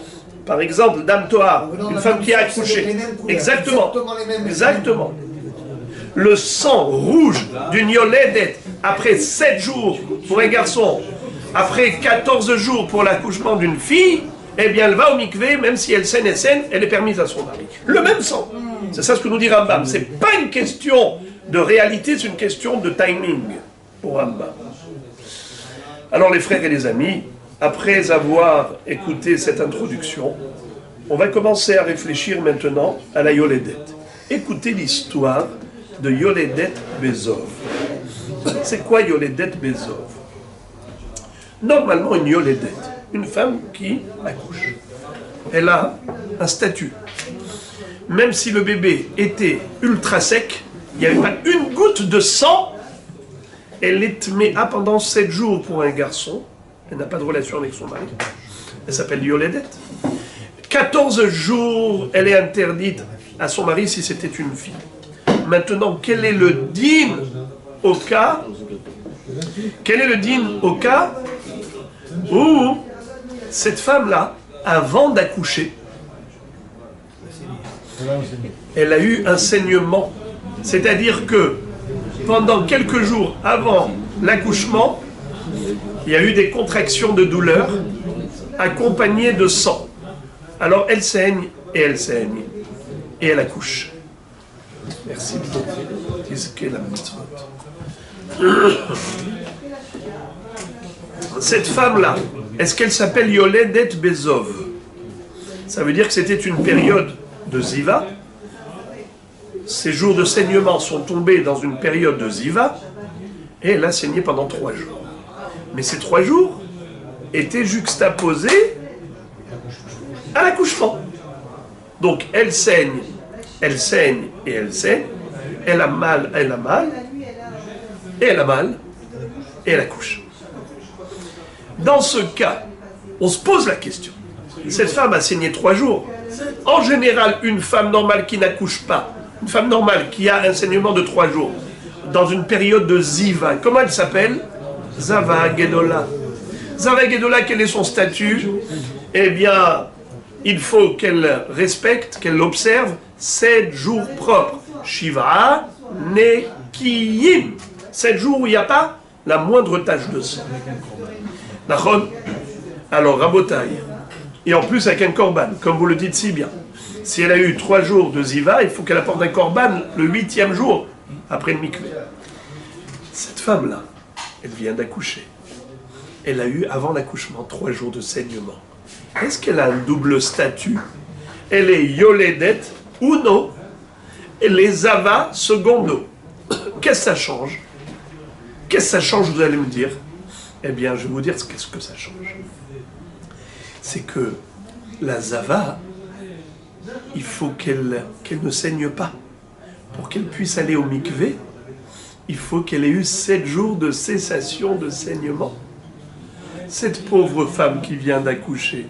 Par exemple, Dame Tohar, une femme qui a accouché. Exactement. Exactement. Le sang rouge d'une yoledet, après 7 jours pour un garçon, après 14 jours pour l'accouchement d'une fille, eh bien, elle va au mikvé, même si elle saigne et saigne, elle est permise à son mari. Le même sang. C'est ça ce que nous dit Rambam. Ce n'est pas une question de réalité, c'est une question de timing pour Rambam. Alors, les frères et les amis, après avoir écouté cette introduction, on va commencer à réfléchir maintenant à la Yoledet. Écoutez l'histoire de Yoledet Bezov. C'est quoi Yoledet Bezov? Normalement, une Yoledet, une femme qui accouche, elle a un statut. Même si le bébé était ultra sec, il n'y avait pas une goutte de sang, elle est méa pendant 7 jours pour un garçon, elle n'a pas de relation avec son mari, elle s'appelle Yoledet. 14 jours, elle est interdite à son mari si c'était une fille. Maintenant, quel est le dîme au cas, quel est le din au cas où cette femme-là, avant d'accoucher, elle a eu un saignement. C'est-à-dire que pendant quelques jours avant l'accouchement, il y a eu des contractions de douleur accompagnées de sang. Alors elle saigne et elle saigne et elle accouche. Merci beaucoup. Cette femme-là, est-ce qu'elle s'appelle Yoledet Bezov? Ça veut dire que c'était une période de Ziva. Ces jours de saignement sont tombés dans une période de Ziva et elle a saigné pendant 3 jours. Mais ces 3 jours étaient juxtaposés à l'accouchement. Donc elle saigne et elle saigne. Elle a mal, et elle a mal, et elle accouche. Dans ce cas, on se pose la question. Cette femme a saigné 3 jours. En général, une femme normale qui n'accouche pas, une femme normale qui a un saignement de 3 jours, dans une période de Ziva, comment elle s'appelle? Zava Gedola. Zava Gedola, quel est son statut? Eh bien, il faut qu'elle respecte, qu'elle observe 7 jours propres. Shiva Nekiyim. 7 jours où il n'y a pas la moindre tache de sang. D'accord? Alors, Rabotaï. Et en plus avec un korban, comme vous le dites si bien. Si elle a eu 3 jours de Ziva, il faut qu'elle apporte un korban le 8e jour après le mikvé. Cette femme-là, elle vient d'accoucher. Elle a eu, avant l'accouchement, 3 jours de saignement. Est-ce qu'elle a un double statut? Elle est Yoledet ou non? Elle est Zava secondo. Qu'est-ce que ça change? Qu'est-ce que ça change, vous allez me dire? Eh bien, je vais vous dire qu'est-ce que ça change. C'est que la Zava, il faut qu'elle ne saigne pas. Pour qu'elle puisse aller au mikvé, il faut qu'elle ait eu 7 jours de cessation de saignement. Cette pauvre femme qui vient d'accoucher,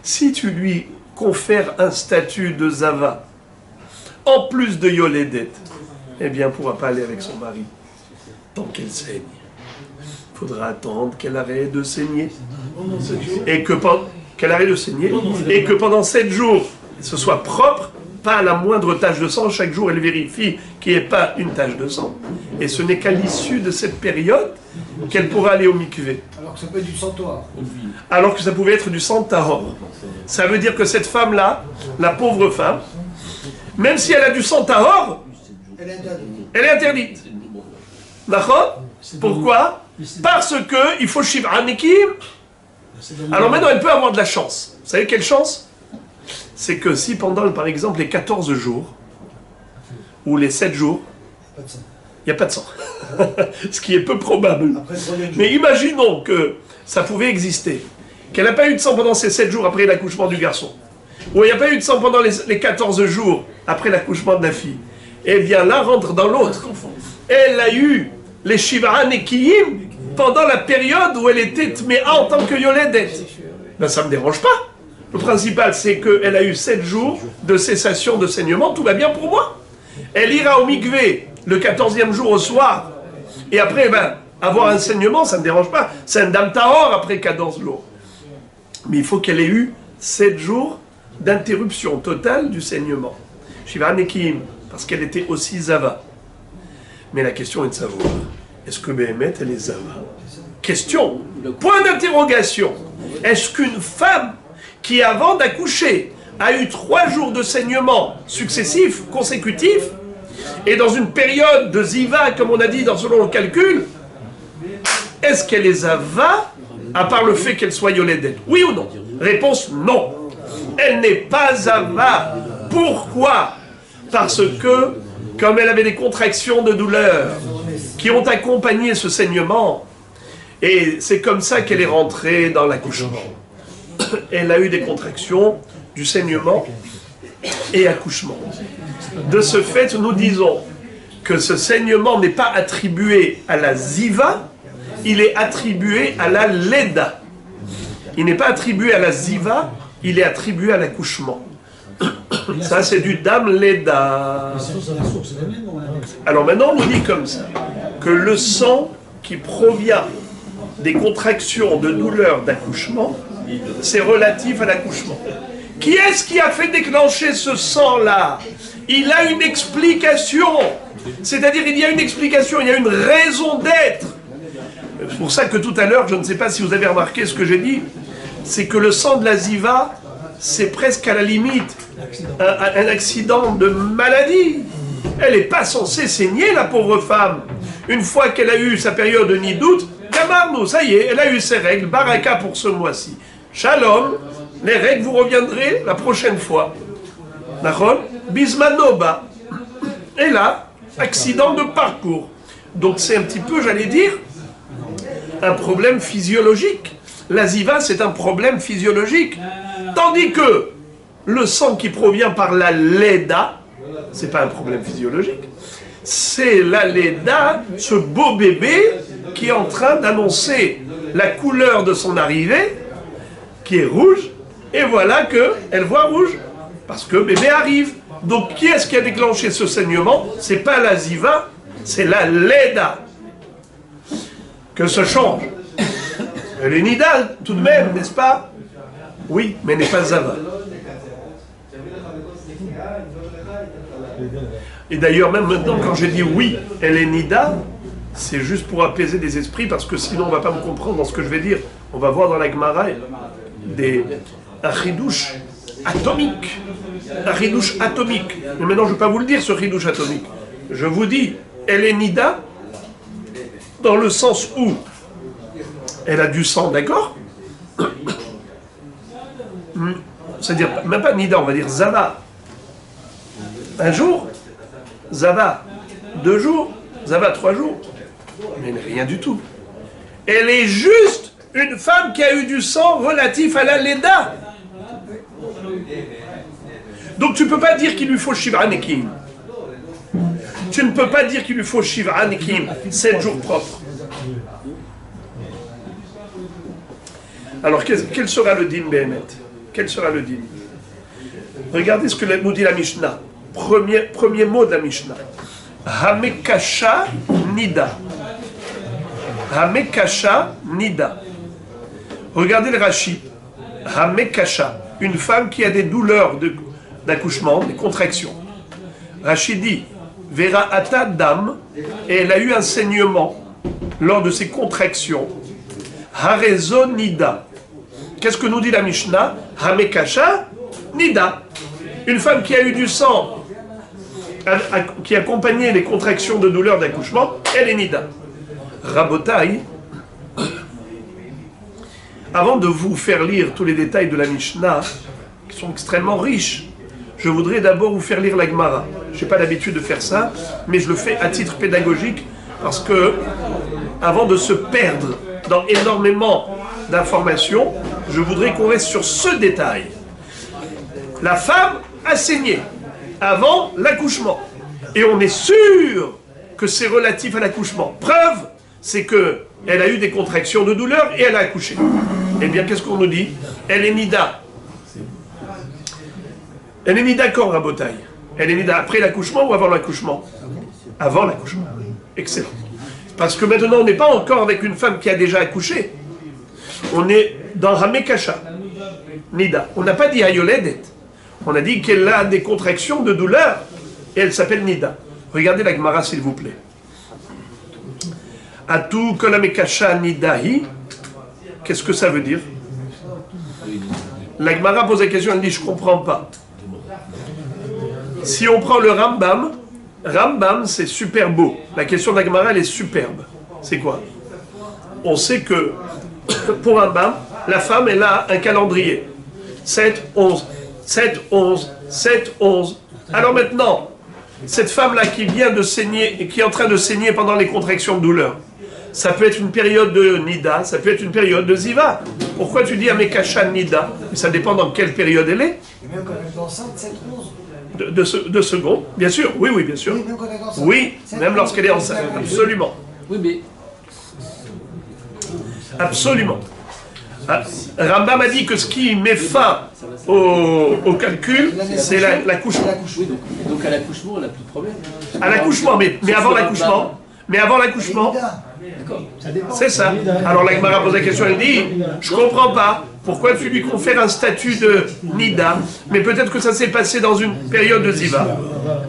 si tu lui confères un statut de Zava, en plus de Yoledet, eh bien, elle ne pourra pas aller avec son mari tant qu'elle saigne. Il faudra attendre qu'elle arrête de saigner. Et qu'elle arrête de saigner. Et que pendant 7 jours, ce soit propre, pas la moindre tache de sang. Chaque jour, elle vérifie qu'il n'y ait pas une tache de sang. Et ce n'est qu'à l'issue de cette période qu'elle pourra aller au mikvé. Alors que ça peut être du sang tahor. Alors que ça pouvait être du sang tahor. Ça veut dire que cette femme-là, la pauvre femme, même si elle a du sang tahor, elle est interdite. D'accord? Pourquoi? Parce que il faut Shiv'a Nekim. Alors maintenant, elle peut avoir de la chance. Vous savez quelle chance? C'est que si pendant, par exemple, les 14 jours, ou les 7 jours, il n'y a pas de sang. Ce qui est peu probable. Mais imaginons que ça pouvait exister. Qu'elle n'a pas eu de sang pendant ces 7 jours après l'accouchement du garçon. Ou il n'y a pas eu de sang pendant les 14 jours après l'accouchement de la fille. Eh bien, l'un rentre dans l'autre. Elle a eu les Shiv'a Nekiyim pendant la période où elle était Tméa en tant que Yoledet. Ben, ça ne me dérange pas. Le principal, c'est qu'elle a eu 7 jours de cessation de saignement. Tout va bien pour moi. Elle ira au mikvé le 14e jour au soir. Et après, ben, avoir un saignement, ça ne me dérange pas. C'est un dam tahor après 14 jours. Mais il faut qu'elle ait eu 7 jours d'interruption totale du saignement. Shiva Nekim, parce qu'elle était aussi Zava. Mais la question est de savoir, est-ce que Béhémet, elle est Zava? Question, point d'interrogation. Est-ce qu'une femme qui, avant d'accoucher, a eu 3 jours de saignement successifs, consécutifs, et dans une période de Ziva, comme on a dit selon le calcul, est-ce qu'elle est Zava, à part le fait qu'elle soit Yoledet? Oui ou non? Réponse non. Elle n'est pas Zava. Pourquoi? Parce que, comme elle avait des contractions de douleur qui ont accompagné ce saignement, et c'est comme ça qu'elle est rentrée dans l'accouchement. Elle a eu des contractions, du saignement et accouchement. De ce fait, nous disons que ce saignement n'est pas attribué à la Ziva, il est attribué à la Leda. Il n'est pas attribué à la Ziva, il est attribué à l'accouchement. Ça, c'est du Dam Leda. Alors maintenant, on nous dit comme ça, que le sang qui provient des contractions de douleur d'accouchement, c'est relatif à l'accouchement. Qui est-ce qui a fait déclencher ce sang-là? Il a une explication. C'est-à-dire, il y a une explication, il y a une raison d'être. C'est pour ça que tout à l'heure, je ne sais pas si vous avez remarqué ce que j'ai dit, c'est que le sang de la ziva, c'est presque à la limite un accident de maladie. Elle n'est pas censée saigner, la pauvre femme. Une fois qu'elle a eu sa période de nidout, Kamarnou, ça y est, elle a eu ses règles, baraka pour ce mois-ci. Shalom, les règles, vous reviendrez la prochaine fois. D'accord? Bismanoba. Et là, accident de parcours. Donc c'est un petit peu, j'allais dire, un problème physiologique. La ziva, c'est un problème physiologique. Tandis que le sang qui provient par la leda, c'est pas un problème physiologique. C'est la leda, ce beau bébé qui est en train d'annoncer la couleur de son arrivée, qui est rouge, et voilà qu'elle voit rouge, parce que bébé arrive. Donc qui est-ce qui a déclenché ce saignement? C'est pas la ziva, c'est la leda. Que ça change. Elle est nidale, tout de même, n'est-ce pas? Oui, mais n'est pas zava. Et d'ailleurs, même maintenant, quand j'ai dit oui, elle est nida, c'est juste pour apaiser des esprits, parce que sinon on ne va pas me comprendre dans ce que je vais dire. On va voir dans la Gemara un chidouche atomique. Un chidouche atomique. Mais maintenant, je ne vais pas vous le dire, ce chidouche atomique. Je vous dis, elle est nida, dans le sens où elle a du sang, d'accord? C'est-à-dire, même pas nida, on va dire zava. Un jour, zava 2 jours, zava 3 jours, mais rien du tout. Elle est juste une femme qui a eu du sang relatif à la leda. Donc tu ne peux pas dire qu'il lui faut Shiv'a Nekim. Tu ne peux pas dire qu'il lui faut Shiv'a Nekim, 7 jours propres. Alors quel sera le din Behemet? Quel sera le din? Regardez ce que nous dit la Mishnah. Premier mot de la Mishnah. Hamekasha nida. Hamekasha nida. Regardez le Rashi. Hamekasha. Une femme qui a des douleurs d'accouchement, des contractions. Rashi dit Vera ata dam, et elle a eu un saignement lors de ses contractions. Harezo nida. Qu'est-ce que nous dit la Mishnah? Hamekasha nida. Une femme qui a eu du sang, qui accompagnait les contractions de douleur d'accouchement, elle est nida. Rabotai, avant de vous faire lire tous les détails de la Mishnah, qui sont extrêmement riches, je voudrais d'abord vous faire lire la Gemara. Je n'ai pas l'habitude de faire ça, mais je le fais à titre pédagogique, parce que, avant de se perdre dans énormément d'informations, je voudrais qu'on reste sur ce détail. La femme a saigné avant l'accouchement. Et on est sûr que c'est relatif à l'accouchement. Preuve, c'est qu'elle a eu des contractions de douleur et elle a accouché. Eh bien, qu'est-ce qu'on nous dit? Elle est nida. Elle est nida quand, Rabotaï? Elle est nida après l'accouchement ou avant l'accouchement? Avant l'accouchement. Excellent. Parce que maintenant, on n'est pas encore avec une femme qui a déjà accouché. On est dans Hamekasha. Nida. On n'a pas dit Ayoledet. On a dit qu'elle a des contractions de douleur et elle s'appelle Nida. Regardez la Gemara, s'il vous plaît. Atu kolamekasha nidahi. Qu'est-ce que ça veut dire? La Gemara pose la question, elle dit je ne comprends pas. Si on prend le Rambam, Rambam c'est super beau. La question de la Gemara elle est superbe. C'est quoi? On sait que pour Rambam, la femme elle a un calendrier. 7, 11. 7, 11, 7, 11. Alors maintenant, cette femme-là qui vient de saigner, et qui est en train de saigner pendant les contractions de douleur, ça peut être une période de Nida, ça peut être une période de Ziva. Pourquoi tu dis Amekasha Nida? Ça dépend dans quelle période elle est. Et même quand elle est enceinte, 7, 11. De secondes, bien sûr, oui, oui, bien sûr. Oui, même quand elle est enceinte. Oui, même lorsqu'elle est enceinte, absolument. Oui, mais Absolument. Ah, Rambam a dit que ce qui met fin au calcul, c'est l'accouchement. oui, donc à l'accouchement, on n'a plus de problème. À l'accouchement, mais avant l'accouchement, Mais avant l'accouchement, Ça dépend. c'est ça. Alors la Gemara pose la question, elle dit, je comprends pas, pourquoi tu lui confères un statut de Nida, mais peut-être que ça s'est passé dans une période de Ziva.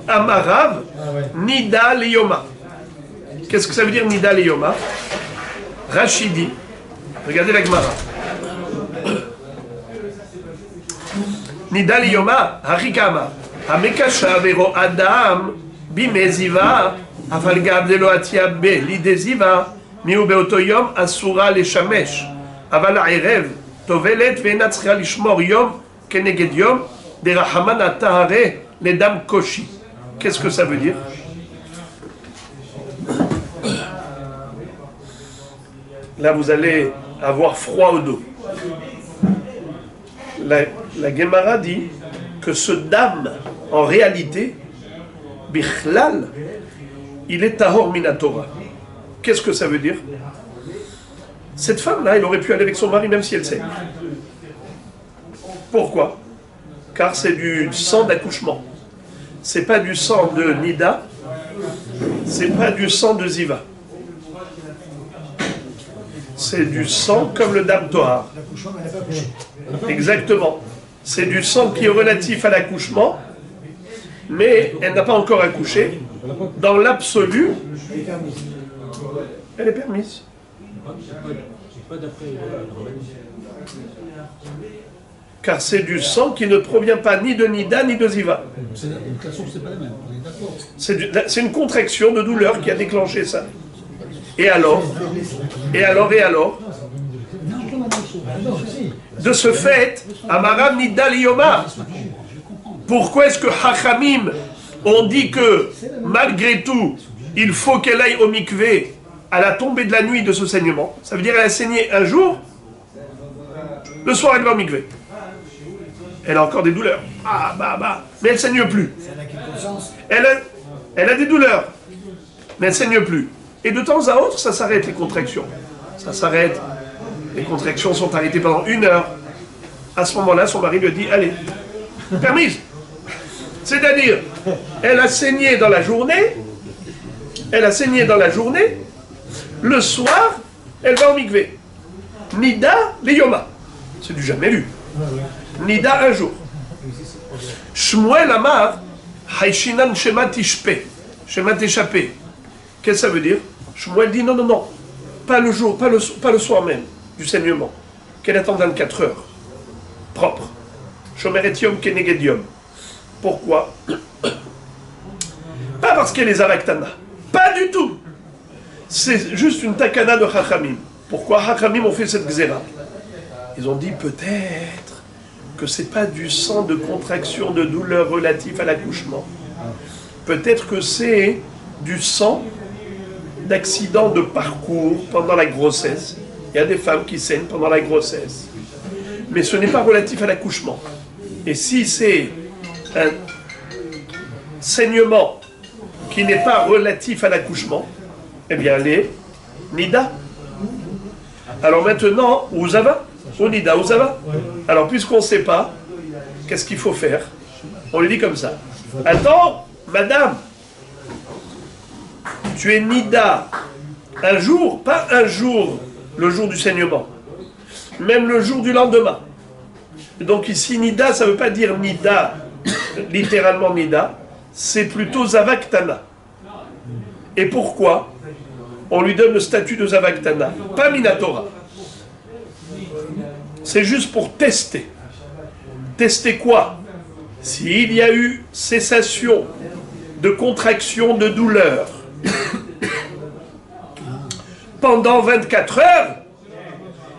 Amarav, Nida Leyoma. Qu'est-ce que ça veut dire Nida Leyoma? Rachidi, regardez la Gemara. Nida Leyoma, Harikama, Hamekasha Vero Adam, Bime Ziva, Afal Gabdelo Atiabe, Lide Ziva, Miu Beoto Yom, Asura Leshamesh, Aval Erev, Tovelet Venatzria Lishmor Yom, Keneged Yom, Derahaman Atahare, Ledam Koshi. Qu'est-ce que ça veut dire? Là, vous allez avoir froid au dos. La Gemara dit que ce dame, en réalité, Bichlal, il est Tahor Minatora. Qu'est-ce que ça veut dire? Cette femme-là, elle aurait pu aller avec son mari même si elle sait. Pourquoi? Car c'est du sang d'accouchement. C'est pas du sang de Nida, c'est pas du sang de Ziva. C'est du sang comme le Dam Tohar. L'accouchement, elle n'a pas accouché. Exactement. C'est du sang qui est relatif à l'accouchement, mais elle n'a pas encore accouché. Dans l'absolu, Elle est permise. elle est permise. Car c'est du sang qui ne provient pas ni de Nida ni de Ziva. Donc la source, c'est pas la même, on est d'accord. C'est une contraction de douleur qui a déclenché ça. Et alors? Et alors? Et alors? Non, pas la même chose. Non, si. De ce fait, Amaram Nida Liyoma. Pourquoi est-ce que Hachamim ont dit que malgré tout, il faut qu'elle aille au mikvé à la tombée de la nuit de ce saignement? Ça veut dire qu'elle a saigné un jour, le soir elle va au mikvé. Elle a encore des douleurs. Ah bah, mais elle saigne plus. Elle a acquis conscience. Elle a des douleurs, mais elle saigne plus. Et de temps à autre, ça s'arrête les contractions. Ça s'arrête. Les contractions sont arrêtées pendant 1 heure. À ce moment-là, son mari lui a dit, allez, permise. C'est-à-dire, elle a saigné dans la journée, le soir, elle va au mikvé. Nida, les yoma. C'est du jamais vu. Nida, un jour. Shmuel Amar, Haishinan Shema Tishpe, Shema Teshapé. Qu'est-ce que ça veut dire? Shmuel dit non, pas le jour, pas le soir même du saignement. Qu'elle attend 24 heures. Propre. Shomer etiom kenegedium. Pourquoi? Pas parce qu'elle est avaktana. Pas du tout. C'est juste une takana de Chachamim. Pourquoi Chachamim ont fait cette gzera? Ils ont dit peut-être que c'est pas du sang de contraction, de douleur relatif à l'accouchement. Peut-être que c'est du sang d'accident de parcours pendant la grossesse. Il y a des femmes qui saignent pendant la grossesse. Mais ce n'est pas relatif à l'accouchement. Et si c'est un saignement qui n'est pas relatif à l'accouchement, eh bien, elle est Nida. Alors maintenant, Uzava, ou Nida, Uzava. Alors, puisqu'on ne sait pas, qu'est-ce qu'il faut faire? On lui dit comme ça. Attends, madame, tu es Nida un jour, pas un jour, le jour du saignement, même le jour du lendemain. Donc ici, Nida, ça ne veut pas dire Nida, littéralement Nida, c'est plutôt Zavaktana. Et pourquoi on lui donne le statut de Zavaktana? Pas Minatora. C'est juste pour tester. Tester quoi? S'il y a eu cessation de contraction de douleur pendant 24 heures,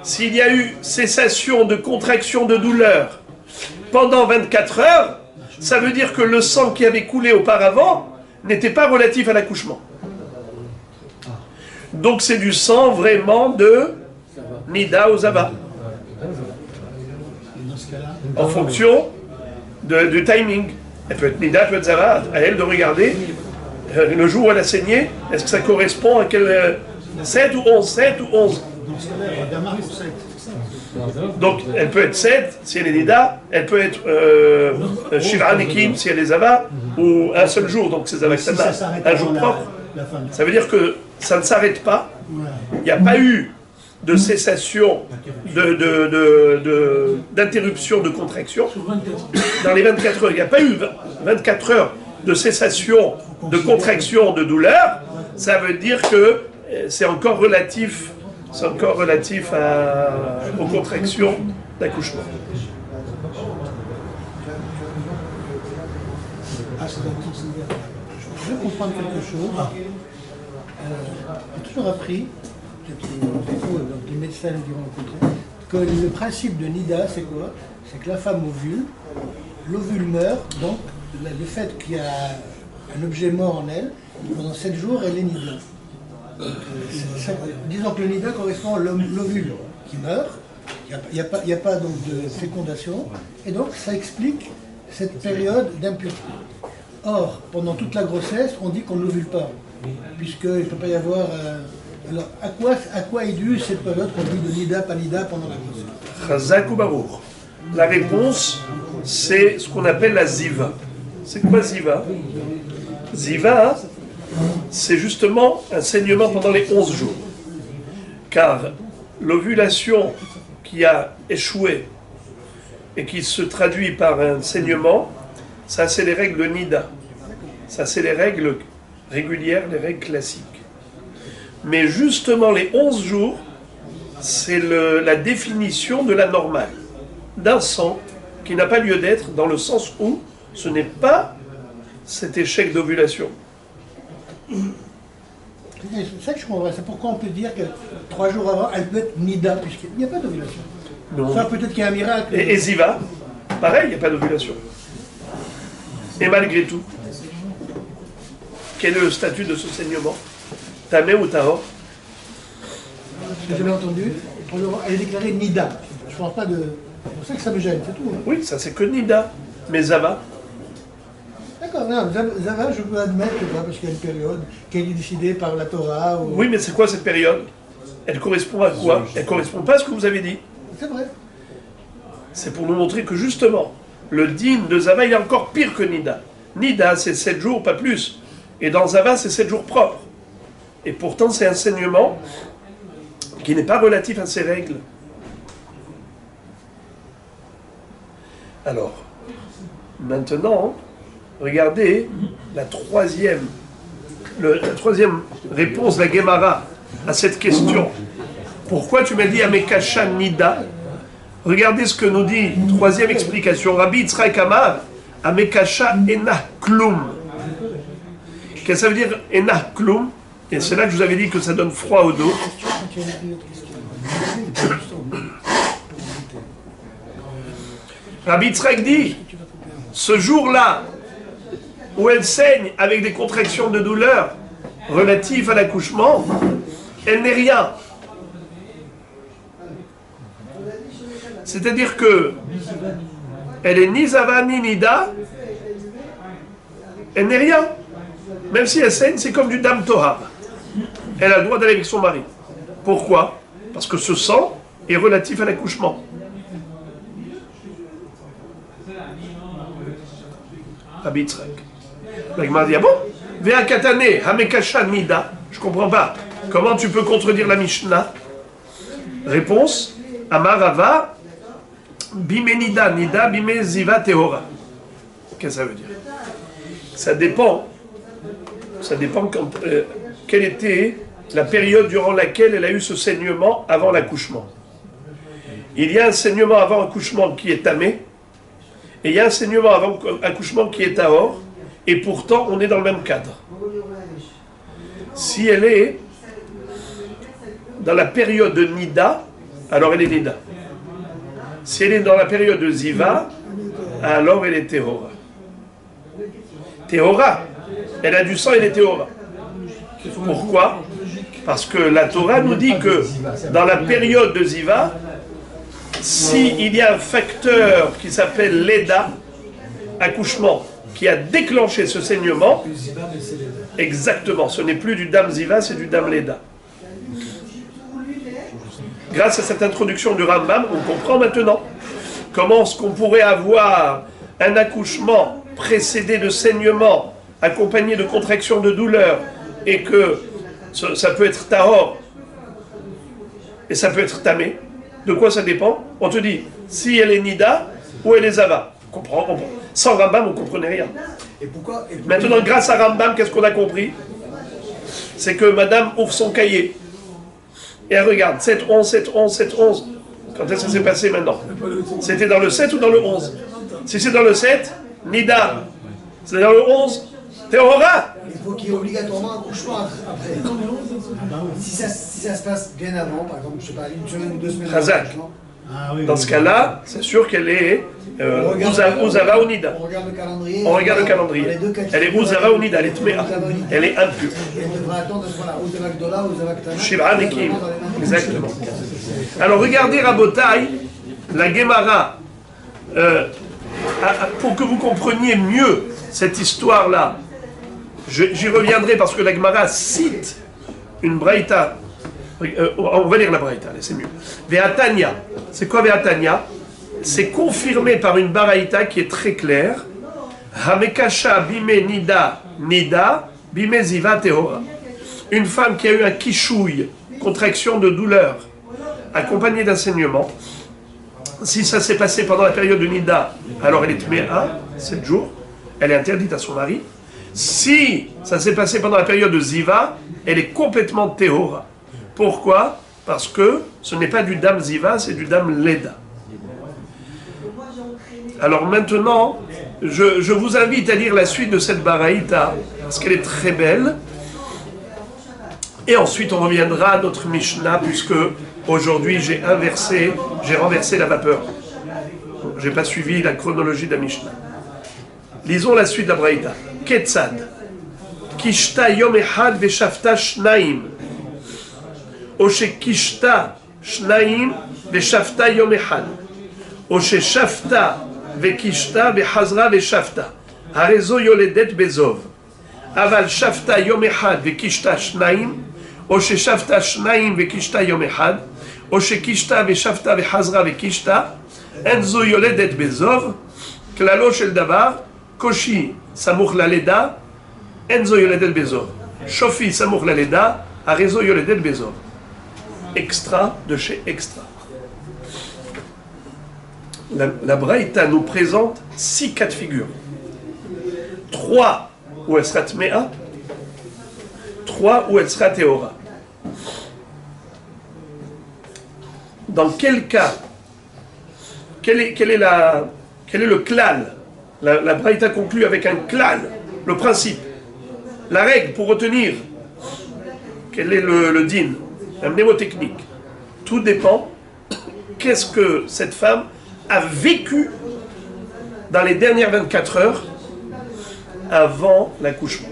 s'il y a eu cessation de contraction de douleur pendant 24 heures, ça veut dire que le sang qui avait coulé auparavant n'était pas relatif à l'accouchement. Donc c'est du sang vraiment de Nida ou Zava. En fonction du timing. Elle peut être Nida, elle peut être Zava. À elle de regarder le jour où elle a saigné, est-ce que ça correspond à quel 7 ou 11, 7 ou 11. Dans ce cas-là, elle va pour 7. Donc elle peut être 7 si elle est Nida, elle peut être Shiv'a Nikim si elle est Zava, ou un seul jour, donc c'est Zava, un jour propre. La femme. Ça veut dire que ça ne s'arrête pas. Voilà. Il n'y a pas eu de cessation, d'interruption de contraction. Dans les 24 heures, il n'y a pas eu 24 heures de cessation de contraction de douleur. Ça veut dire que c'est encore relatif aux contractions d'accouchement. Ah, c'est dans le sens inverse. Je veux comprendre quelque chose. J'ai toujours appris, les médecins le diront au contraire, que le principe de Nida, c'est quoi? C'est que la femme ovule, l'ovule meurt, donc le fait qu'il y a un objet mort en elle, pendant 7 jours, elle est Nida. Disons que le Nida correspond à l'ovule qui meurt, il n'y a pas donc de fécondation, et donc ça explique cette période d'impureté. Or, pendant toute la grossesse, on dit qu'on n'ovule pas, puisqu'il ne peut pas y avoir... alors, à quoi est due cette période qu'on dit de Nida, pas Nida pendant la grossesse? Chazak ou Barour. La réponse, c'est ce qu'on appelle la ziva. C'est quoi ziva? Ziva, c'est justement un saignement pendant les 11 jours. Car l'ovulation qui a échoué et qui se traduit par un saignement, ça c'est les règles Nida. Ça c'est les règles régulières, les règles classiques. Mais justement les 11 jours, c'est la définition de la normale, d'un sang qui n'a pas lieu d'être, dans le sens où ce n'est pas cet échec d'ovulation. C'est ça que je comprends. C'est pourquoi on peut dire que 3 jours avant, elle peut être Nida, puisqu'il n'y a pas d'ovulation. Ça peut-être qu'il y a un miracle. Et Ziva, pareil, il n'y a pas d'ovulation. Et malgré tout, quel est le statut de ce saignement? Tamé ou Tahor? Ce que j'avais entendu, elle est déclarée Nida. Je ne pense pas de... C'est pour ça que ça me gêne, c'est tout. Hein. Oui, ça c'est que Nida. Mais Zava, D'accord, non, Zava, je peux admettre, parce qu'il y a une période qui est décidée par la Torah. Ou... oui, mais c'est quoi cette période? Elle correspond à quoi? Elle ne correspond pas à ce que vous avez dit. C'est vrai. C'est pour nous montrer que justement, le din de Zava, il est encore pire que Nida. Nida, c'est 7 jours, pas plus. Et dans Zava, c'est 7 jours propres. Et pourtant, c'est un saignement qui n'est pas relatif à ces règles. Alors, maintenant, regardez la troisième réponse de la Gemara à cette question. Pourquoi tu m'as dit Amekasha Nida? Regardez ce que nous dit, troisième explication. Rabbi Yitzchak Amar, Amekasha Enah Klum. Qu'est-ce que ça veut dire Enah Klum? Et c'est là que je vous avais dit que ça donne froid au dos. Rabbi Yitzchak dit, ce jour-là, où elle saigne avec des contractions de douleur relatives à l'accouchement, elle n'est rien. C'est-à-dire que elle est ni Zava ni Nida, elle n'est rien. Même si elle saigne, c'est comme du Dam Tohar. Elle a le droit d'aller avec son mari. Pourquoi? Parce que ce sang est relatif à l'accouchement. Rabbi Yitzchak. La Gemara dit, ah bon? Vea katane, hamekasha nida. Je comprends pas. Comment tu peux contredire la Mishnah? Réponse, Amarava, bime nida, nida, bime ziva tehora. Qu'est-ce que ça veut dire? Ça dépend. Ça dépend quelle était la période durant laquelle elle a eu ce saignement avant l'accouchement. Il y a un saignement avant l'accouchement qui est tamé, et il y a un saignement avant l'accouchement qui est tahor, et pourtant on est dans le même cadre. Si elle est dans la période de Nida, alors elle est Nida. Si elle est dans la période de Ziva, alors elle est Tehora. Tehora, elle a du sang, elle est Tehora. Pourquoi? Parce que la Torah nous dit que dans la période de Ziva, s'il y a un facteur qui s'appelle l'Eda, accouchement, qui a déclenché ce saignement, exactement, ce n'est plus du Dam Ziva, c'est du Dam Leda. Grâce à cette introduction du Rambam, on comprend maintenant comment est-ce qu'on pourrait avoir un accouchement précédé de saignement, accompagné de contractions de douleur, et que ça peut être tahor et ça peut être tamé. De quoi ça dépend? On te dit si elle est nida ou elle est zava. On comprend. Sans Rambam, on ne comprenait rien. Maintenant, grâce à Rambam, qu'est-ce qu'on a compris? C'est que madame ouvre son cahier et elle regarde 7, 11, 7, 11, 7, 11. Quand est-ce que ça s'est passé maintenant? C'était dans le 7 ou dans le 11? Si c'est dans le 7, nida. C'est dans le 11, Théora. Il faut qu'il y ait obligatoirement un couchement après. Si ça se passe bien avant, par exemple, je sais pas, une semaine ou 2 semaines Chazak. Dans ce cas-là, c'est sûr qu'elle est Ouzava ou Nida. On regarde le calendrier. On regarde le calendrier. Elle est Ouzava ou Nida, elle est Tmea. Elle est impure. Elle devra attendre à ce moment-là, Ouzava Gdola, Ouzava Ktana. Shiva Nekim. Exactement. Alors regardez Rabotai, la Gemara, pour que vous compreniez mieux cette histoire-là. J'y reviendrai parce que la Gemara cite une braïta. On va lire la braïta, c'est mieux. Ve'atanya. C'est quoi Ve'atanya? C'est confirmé par une braïta qui est très claire. Hamekasha bime nida nida bime ziva tehora. Une femme qui a eu un kishouille, contraction de douleur, accompagnée d'un saignement. Si ça s'est passé pendant la période de nida, alors elle est tméa, 7 jours. Elle est interdite à son mari. Si ça s'est passé pendant la période de ziva, elle est complètement tehora. Pourquoi? Parce que ce n'est pas du dam ziva, c'est du dam leda. Alors maintenant, je vous invite à lire la suite de cette baraïta, parce qu'elle est très belle. Et ensuite, on reviendra à notre Mishnah, puisque aujourd'hui, j'ai renversé la vapeur. Je n'ai pas suivi la chronologie de la Mishnah. Lisons la suite de la baraïta. Ketzad. Kishta yom echad veshafta shnaim. Oshe kishta shnaim veshafta yom echad. Oshe shafta vekishta vechazra veshafta. Harezo yoledet bezov. Aval shafta yom echad vekishta shnaim. Oshe shafta shnaim vekishta yom echad. Oshe kishta veshafta vechazra vekishta. Enzo yoledet bezov. Klalo shel davar. Koshi samuch laleda. Enzo yoledet bezov. Shofi samuch laleda. Harezo yoledet bezov. Extra de chez Extra. La Braïta nous présente 6 cas de figure. 3 où elle sera Tméa, 3 où elle sera Théora. Dans quel cas, quel est le klal? La Braïta conclut avec un klal, le principe, la règle pour retenir. Quel est le din? La mnémotechnique. Tout dépend qu'est-ce que cette femme a vécu dans les dernières 24 heures avant l'accouchement.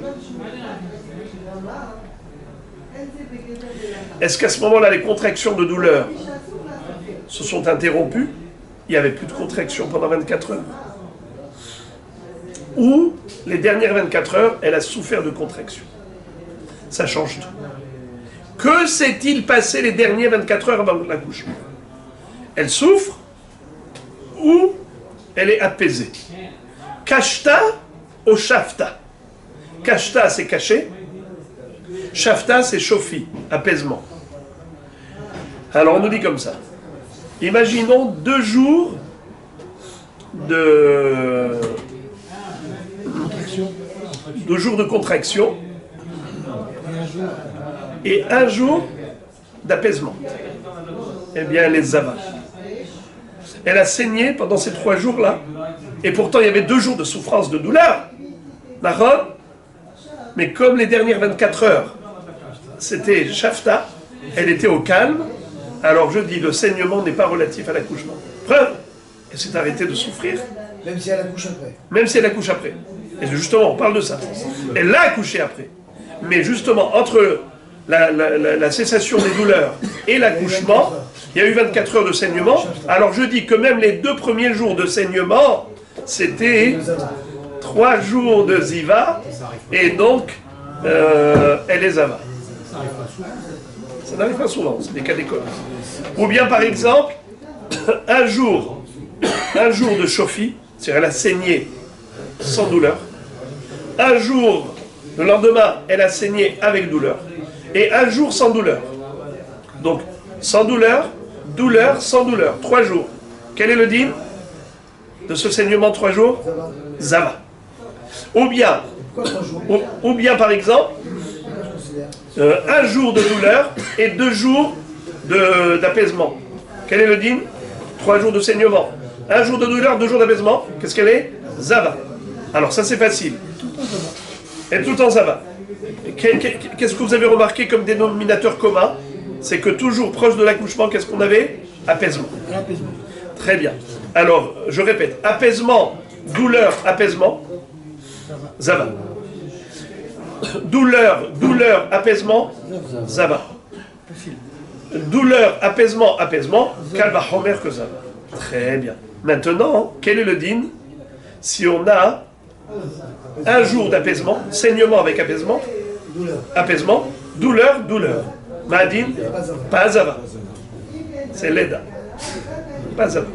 Est-ce qu'à ce moment-là, les contractions de douleur se sont interrompues? Il n'y avait plus de contractions pendant 24 heures. Ou les dernières 24 heures, elle a souffert de contractions. Ça change tout. Que s'est-il passé les dernières 24 heures avant l'accouchement? Elle souffre ou elle est apaisée? Kashta ou shafta? Kashta, c'est caché. Shafta, c'est shofi, apaisement. Alors on nous dit comme ça. Imaginons 2 jours de contraction et 1 jour d'apaisement. Eh bien, elle est zava. Elle a saigné pendant ces 3 jours-là, et pourtant il y avait 2 jours de souffrance, de douleur. D'accord? Mais comme les dernières 24 heures, c'était shafta, elle était au calme, alors je dis, le saignement n'est pas relatif à l'accouchement. Preuve, elle s'est arrêtée de souffrir. Même si elle accouche après. Même si elle accouche après. Et justement, on parle de ça. Elle l'a accouché après. Mais justement, entre la cessation des douleurs et l'accouchement, il y a eu 24 heures de saignement. Alors je dis que même les 2 premiers jours de saignement, c'était 3 jours de ziva, et donc elle est zava. Ça n'arrive pas souvent, c'est des cas d'école. Ou bien par exemple, un jour de shofi, c'est-à-dire elle a saigné sans douleur. Un jour Le lendemain, elle a saigné avec douleur. Et un jour sans douleur. Donc, sans douleur, douleur, sans douleur. 3 jours. Quel est le din de ce saignement 3 jours? Zava. Ou bien, ou bien par exemple, un jour de douleur et 2 jours d'apaisement. Quel est le din? 3 jours de saignement. Un jour de douleur, 2 jours d'apaisement. Qu'est-ce qu'elle est? Zava. Alors ça c'est facile. Et tout le temps Zava. Qu'est-ce que vous avez remarqué comme dénominateur commun? C'est que toujours proche de l'accouchement, qu'est-ce qu'on avait? Apaisement. Très bien. Alors, je répète. Apaisement, douleur, apaisement. Zava. Douleur, douleur, apaisement. Zava. Douleur, apaisement, apaisement. Kalba Homer que Zava. Très bien. Maintenant, quel est le din si on a un jour d'apaisement, saignement avec apaisement, apaisement, douleur, douleur. Madin, pas Zava. C'est l'Eda. Pas Zava.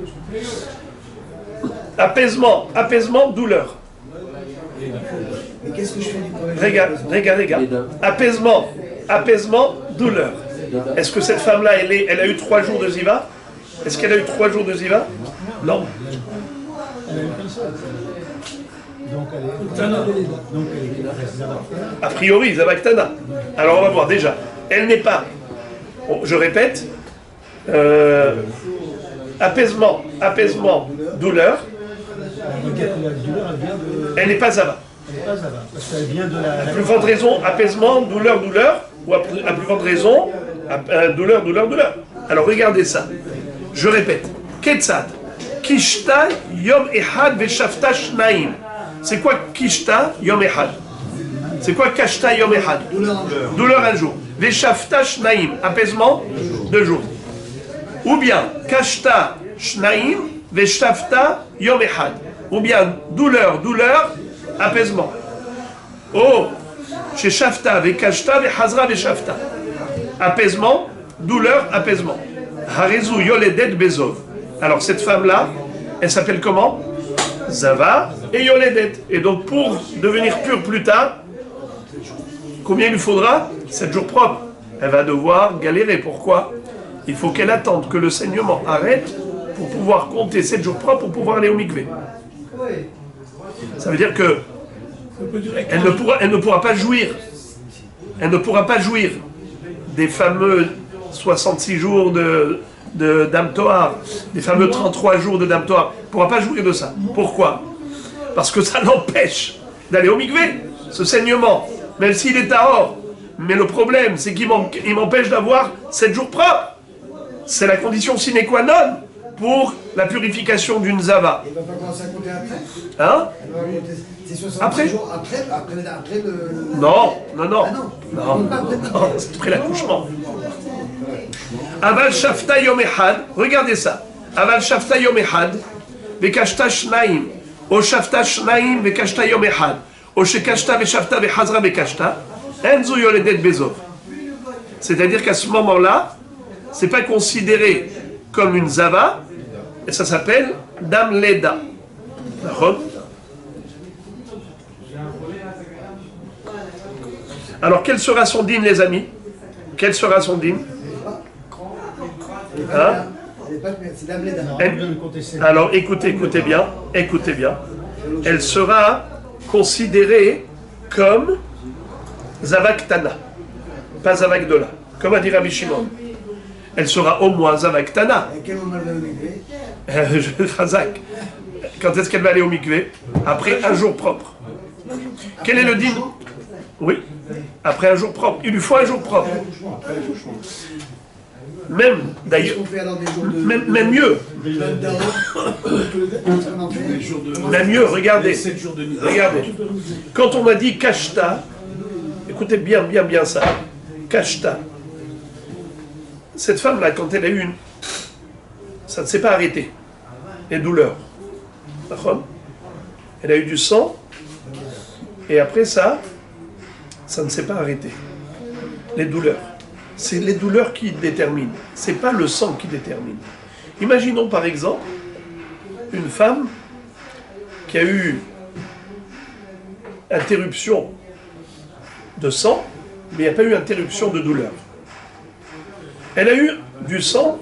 Apaisement, apaisement, douleur. Mais qu'est-ce que je fais du premier jour Regarde. Apaisement, apaisement, douleur. Est-ce que cette femme-là, elle a eu 3 jours de ziva? Est-ce qu'elle a eu 3 jours de ziva? Non. Donc elle est. A priori, Zavaktana. Alors on va voir déjà. Elle n'est pas, je répète, apaisement, apaisement, douleur. Elle n'est pas Zava. Parce qu'elle vient de la. À plus forte raison, apaisement, douleur, douleur. Ou à plus forte raison, douleur, douleur, douleur. Alors regardez ça. Je répète. Ketzad. Kishta yom ehad veshafta shnaim. C'est quoi Kishta yom ehad? C'est quoi Kashta yom ehad? Douleur un jour. Veshafta shnaim. Apaisement 2 jours. Ou bien Kashta shnaim veshafta yom ehad. Ou bien douleur, douleur, apaisement. Oh, chez Shafta, Vekashta, Vehazra, Veshafta. Apaisement, douleur, apaisement. Harezu Yoledet Bezov. Alors cette femme-là, elle s'appelle comment? Zava et Yoledet. Et donc pour devenir pure plus tard, combien il lui faudra? 7 jours propres. Elle va devoir galérer. Pourquoi? Il faut qu'elle attende que le saignement arrête pour pouvoir compter 7 jours propres pour pouvoir aller au mikvé. Ça veut dire que elle ne pourra pas jouir. Elle ne pourra pas jouir des fameux 66 jours de Dam Tohar, des fameux 33 jours de Dam Tohar. Elle ne pourra pas jouir de ça. Pourquoi? Parce que ça l'empêche d'aller au mikvé, ce saignement, même s'il est à or. Mais le problème, c'est qu'il m'empêche d'avoir 7 jours propres. C'est la condition sine qua non pour la purification d'une zava. Il ne va pas commencer à compter après? Hein? C'est 66 Après? jours après le... Non, non. c'est après l'accouchement. Aval Shafta Yom Ehad, regardez ça. Aval Shafta Yom Ehad, Vekashta Shnaim, O Shafta Shnaim, Vekashta Yom Ehad, O Shekashta Veshafta Vehazra Vekashta, Enzo Yoledet Bezov. C'est-à-dire qu'à ce moment-là, c'est pas considéré comme une zava, et ça s'appelle Dam Leda. D'accord? Alors, quel sera son dîme, les amis? Quel sera son dîme? Hein? C'est Dame Leda. Alors, écoutez bien. Elle sera considérée comme Zavaktana, pas Zavakdola, comme a dit Rabbi Shimon. Elle sera au moins Zavaktana. À quel moment elle va au mikvé? Razak. Quand est-ce qu'elle va aller au mikvé? Après un jour propre. Quel est le dîme? Oui, après un jour propre. Il lui faut un jour propre. Même, d'ailleurs, même mieux. Même mieux, regardez. Quand on m'a dit Kashta, écoutez bien ça. Kashta. Cette femme-là, quand elle a eu ça ne s'est pas arrêté. Les douleurs. Elle a eu du sang. Et après ça ne s'est pas arrêté. Les douleurs. C'est les douleurs qui déterminent. C'est pas le sang qui détermine. Imaginons par exemple une femme qui a eu interruption de sang, mais il n'y a pas eu interruption de douleur. Elle a eu du sang.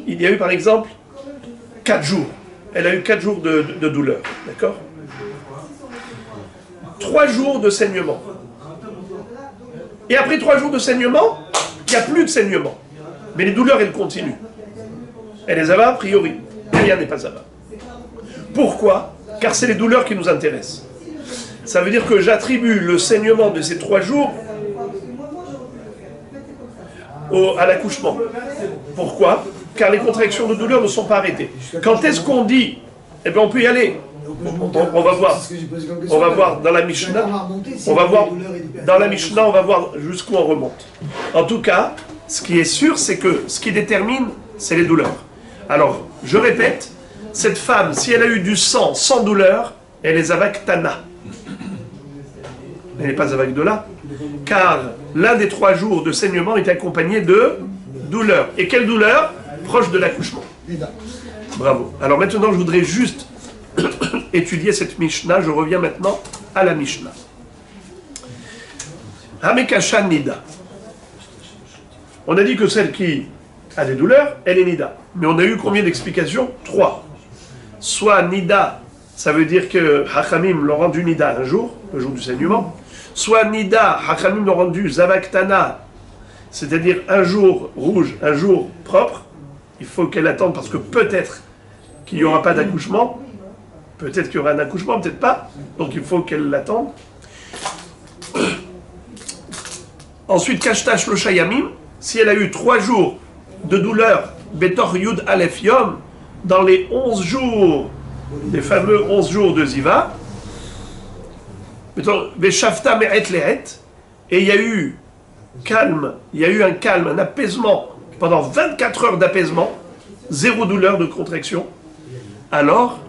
Il y a eu par exemple 4 jours. Elle a eu 4 jours de douleur. D'accord? 3 jours de saignement. Et après 3 jours de saignement, il n'y a plus de saignement. Mais les douleurs, elles continuent. Elle les avait a priori. Rien n'est pas Zava. Pourquoi? Car c'est les douleurs qui nous intéressent. Ça veut dire que j'attribue le saignement de ces 3 jours à l'accouchement. Pourquoi? Car les contractions de douleur ne sont pas arrêtées. Quand est-ce qu'on dit, eh bien on peut y aller. On va voir. On va voir dans la Mishnah. On va voir dans la Mishnah, on va voir jusqu'où on remonte. En tout cas, ce qui est sûr, c'est que ce qui détermine, c'est les douleurs. Alors, je répète, cette femme, si elle a eu du sang sans douleur, elle est avec Tana. Elle n'est pas avec de là. Car l'un des 3 jours de saignement est accompagné de douleur. Et quelle douleur? Proche de l'accouchement. Bravo. Alors maintenant, je voudrais juste étudier cette Mishnah. Je reviens maintenant à la Mishnah. Hamekashan Nida. On a dit que celle qui a des douleurs, elle est Nida. Mais on a eu combien d'explications? 3. Soit Nida, ça veut dire que Hachamim l'ont rendu Nida un jour, le jour du saignement. Soit Nida, Hachamim l'ont rendu Zavaktana, c'est-à-dire un jour rouge, un jour propre. Il faut qu'elle attende parce que peut-être qu'il n'y aura pas d'accouchement. Peut-être qu'il y aura un accouchement, peut-être pas. Donc il faut qu'elle l'attende. Ensuite, Kashtash lo Shayamim, si elle a eu 3 jours de douleur, Betor Yud Aleph Yom, dans les 11 jours, les fameux 11 jours de Ziva, Beshafta Me'et Le'et, et il y a eu calme, il y a eu un calme, un apaisement, pendant 24 heures d'apaisement, 0 douleur de contraction, alors,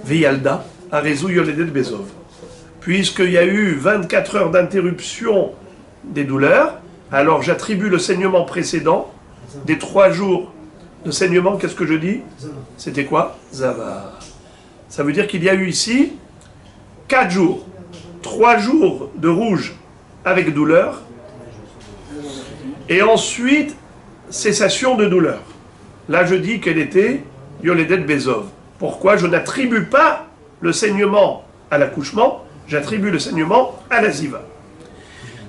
Veyalda, Arezou Yoledet Bezov. Puisqu'il y a eu 24 heures d'interruption des douleurs, alors j'attribue le saignement précédent des 3 jours de saignement, qu'est-ce que je dis? C'était quoi? Zava. Ça veut dire qu'il y a eu ici 4 jours, 3 jours de rouge avec douleur, et ensuite cessation de douleur. Là je dis qu'elle était Yoledet Bezov. Pourquoi? Je n'attribue pas le saignement à l'accouchement, j'attribue le saignement à la ziva.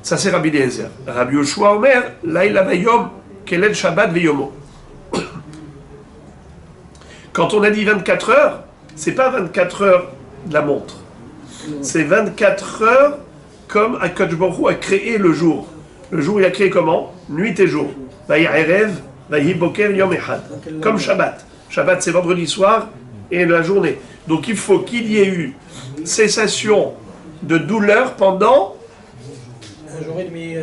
Ça c'est Rabbi Eliezer. Rabbi Yoshua Omer, Laila Vayom, Kelel Shabbat Veyomo. Quand on a dit 24 heures, c'est pas 24 heures de la montre. C'est 24 heures comme Akadosh Baruch Hu a créé le jour. Le jour, il a créé comment? Nuit et jour. Vayi Erev, Vayi Boker Yom Echad. Comme Shabbat. Shabbat, c'est vendredi soir et la journée. Donc il faut qu'il y ait eu cessation de douleur pendant... Un jour et demi,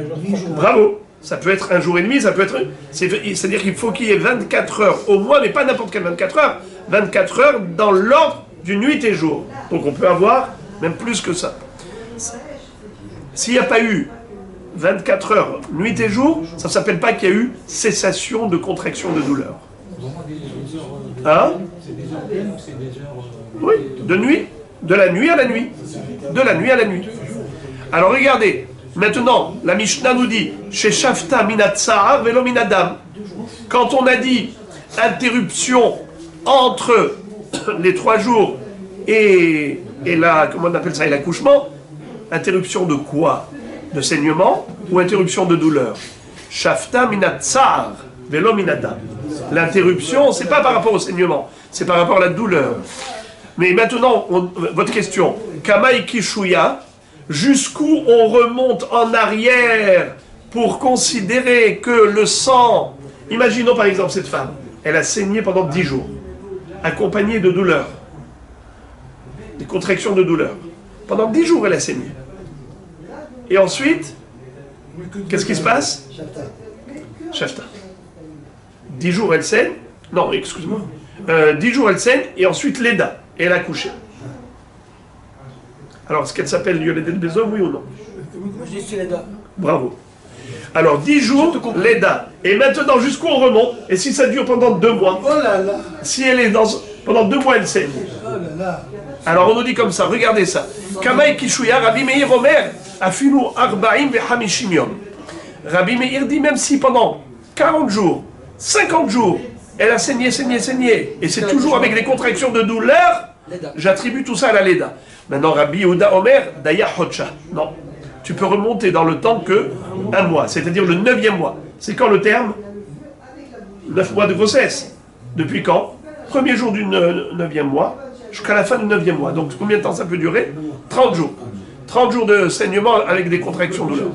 Bravo. Ça peut être un jour et demi, ça peut être... C'est-à-dire qu'il faut qu'il y ait 24 heures au moins, mais pas n'importe quelle 24 heures. 24 heures dans l'ordre du nuit et jour. Donc on peut avoir même plus que ça. S'il n'y a pas eu 24 heures nuit et jour, ça ne s'appelle pas qu'il y a eu cessation de contraction de douleur. Hein? Oui, de nuit. De la nuit à la nuit. De la nuit à la nuit. Alors regardez. Maintenant, la Mishnah nous dit chez Shafta Minatsa'ar velo minadam. Quand on a dit interruption entre les 3 jours et la, comment on appelle ça, et l'accouchement, interruption de quoi? De saignement ou interruption de douleur? Shafta Minatsa'ar velo minadam. L'interruption, c'est pas par rapport au saignement, c'est par rapport à la douleur. Mais maintenant, votre question, Kamaï Kishuya, jusqu'où on remonte en arrière pour considérer que le sang... Imaginons par exemple cette femme, elle a saigné pendant 10 jours, accompagnée de douleurs, des contractions de douleur. Pendant 10 jours, elle a saigné. Et ensuite, qu'est-ce qui se passe? Shafta. 10 jours, elle saigne. Non, excuse-moi. 10 jours, elle saigne, et ensuite l'Eda. Et elle a couché. Alors, est-ce qu'elle s'appelle Yoledet Bezov, oui ou non? Moi, je dis c'est les gars. Bravo. Alors 10 jours, l'Eda. Et maintenant, jusqu'où on remonte? Et si ça dure pendant 2 mois? Oh là là, Si elle est pendant 2 mois, elle saigne. oh là là. Alors on nous dit comme ça, regardez ça. Kamaï Kishuya, Rabbi Meir Omer, Afilu Arba'im Vehamishim Yom. Rabbi Meir dit même si pendant 40 jours, 50 jours, elle a saigné, et c'est toujours avec des contractions de douleur, j'attribue tout ça à la Leda. Maintenant, Rabbi Yehuda Omer, Daya Hocha. Non, tu peux remonter dans le temps que 1 mois, c'est-à-dire le 9e mois. C'est quand le terme? 9 mois de grossesse. Depuis quand? Premier jour du 9e mois, jusqu'à la fin du 9e mois. Donc combien de temps ça peut durer? 30 jours. 30 jours de saignement avec des contractions douleur.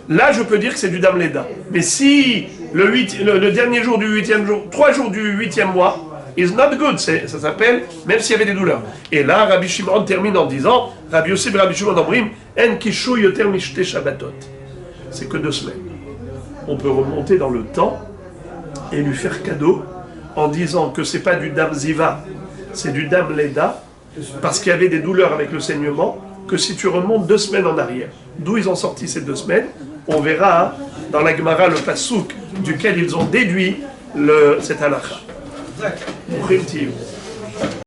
Là, je peux dire que c'est du Dam Leda. Mais si le dernier jour du 8e jour, 3 jours du 8e mois, is not good, ça s'appelle, même s'il y avait des douleurs. Et là, Rabbi Shimon termine en disant, Rabbi Yossi et Rabbi Shimon Omrim, En kishu yoter mishte shabbatot. C'est que 2 semaines. On peut remonter dans le temps et lui faire cadeau en disant que c'est pas du Dam Ziva, c'est du Dam Leda, parce qu'il y avait des douleurs avec le saignement, que si tu remontes 2 semaines en arrière. D'où ils ont sorti ces 2 semaines? On verra dans la Gemara le pasouk duquel ils ont déduit cette halakha. D'accord.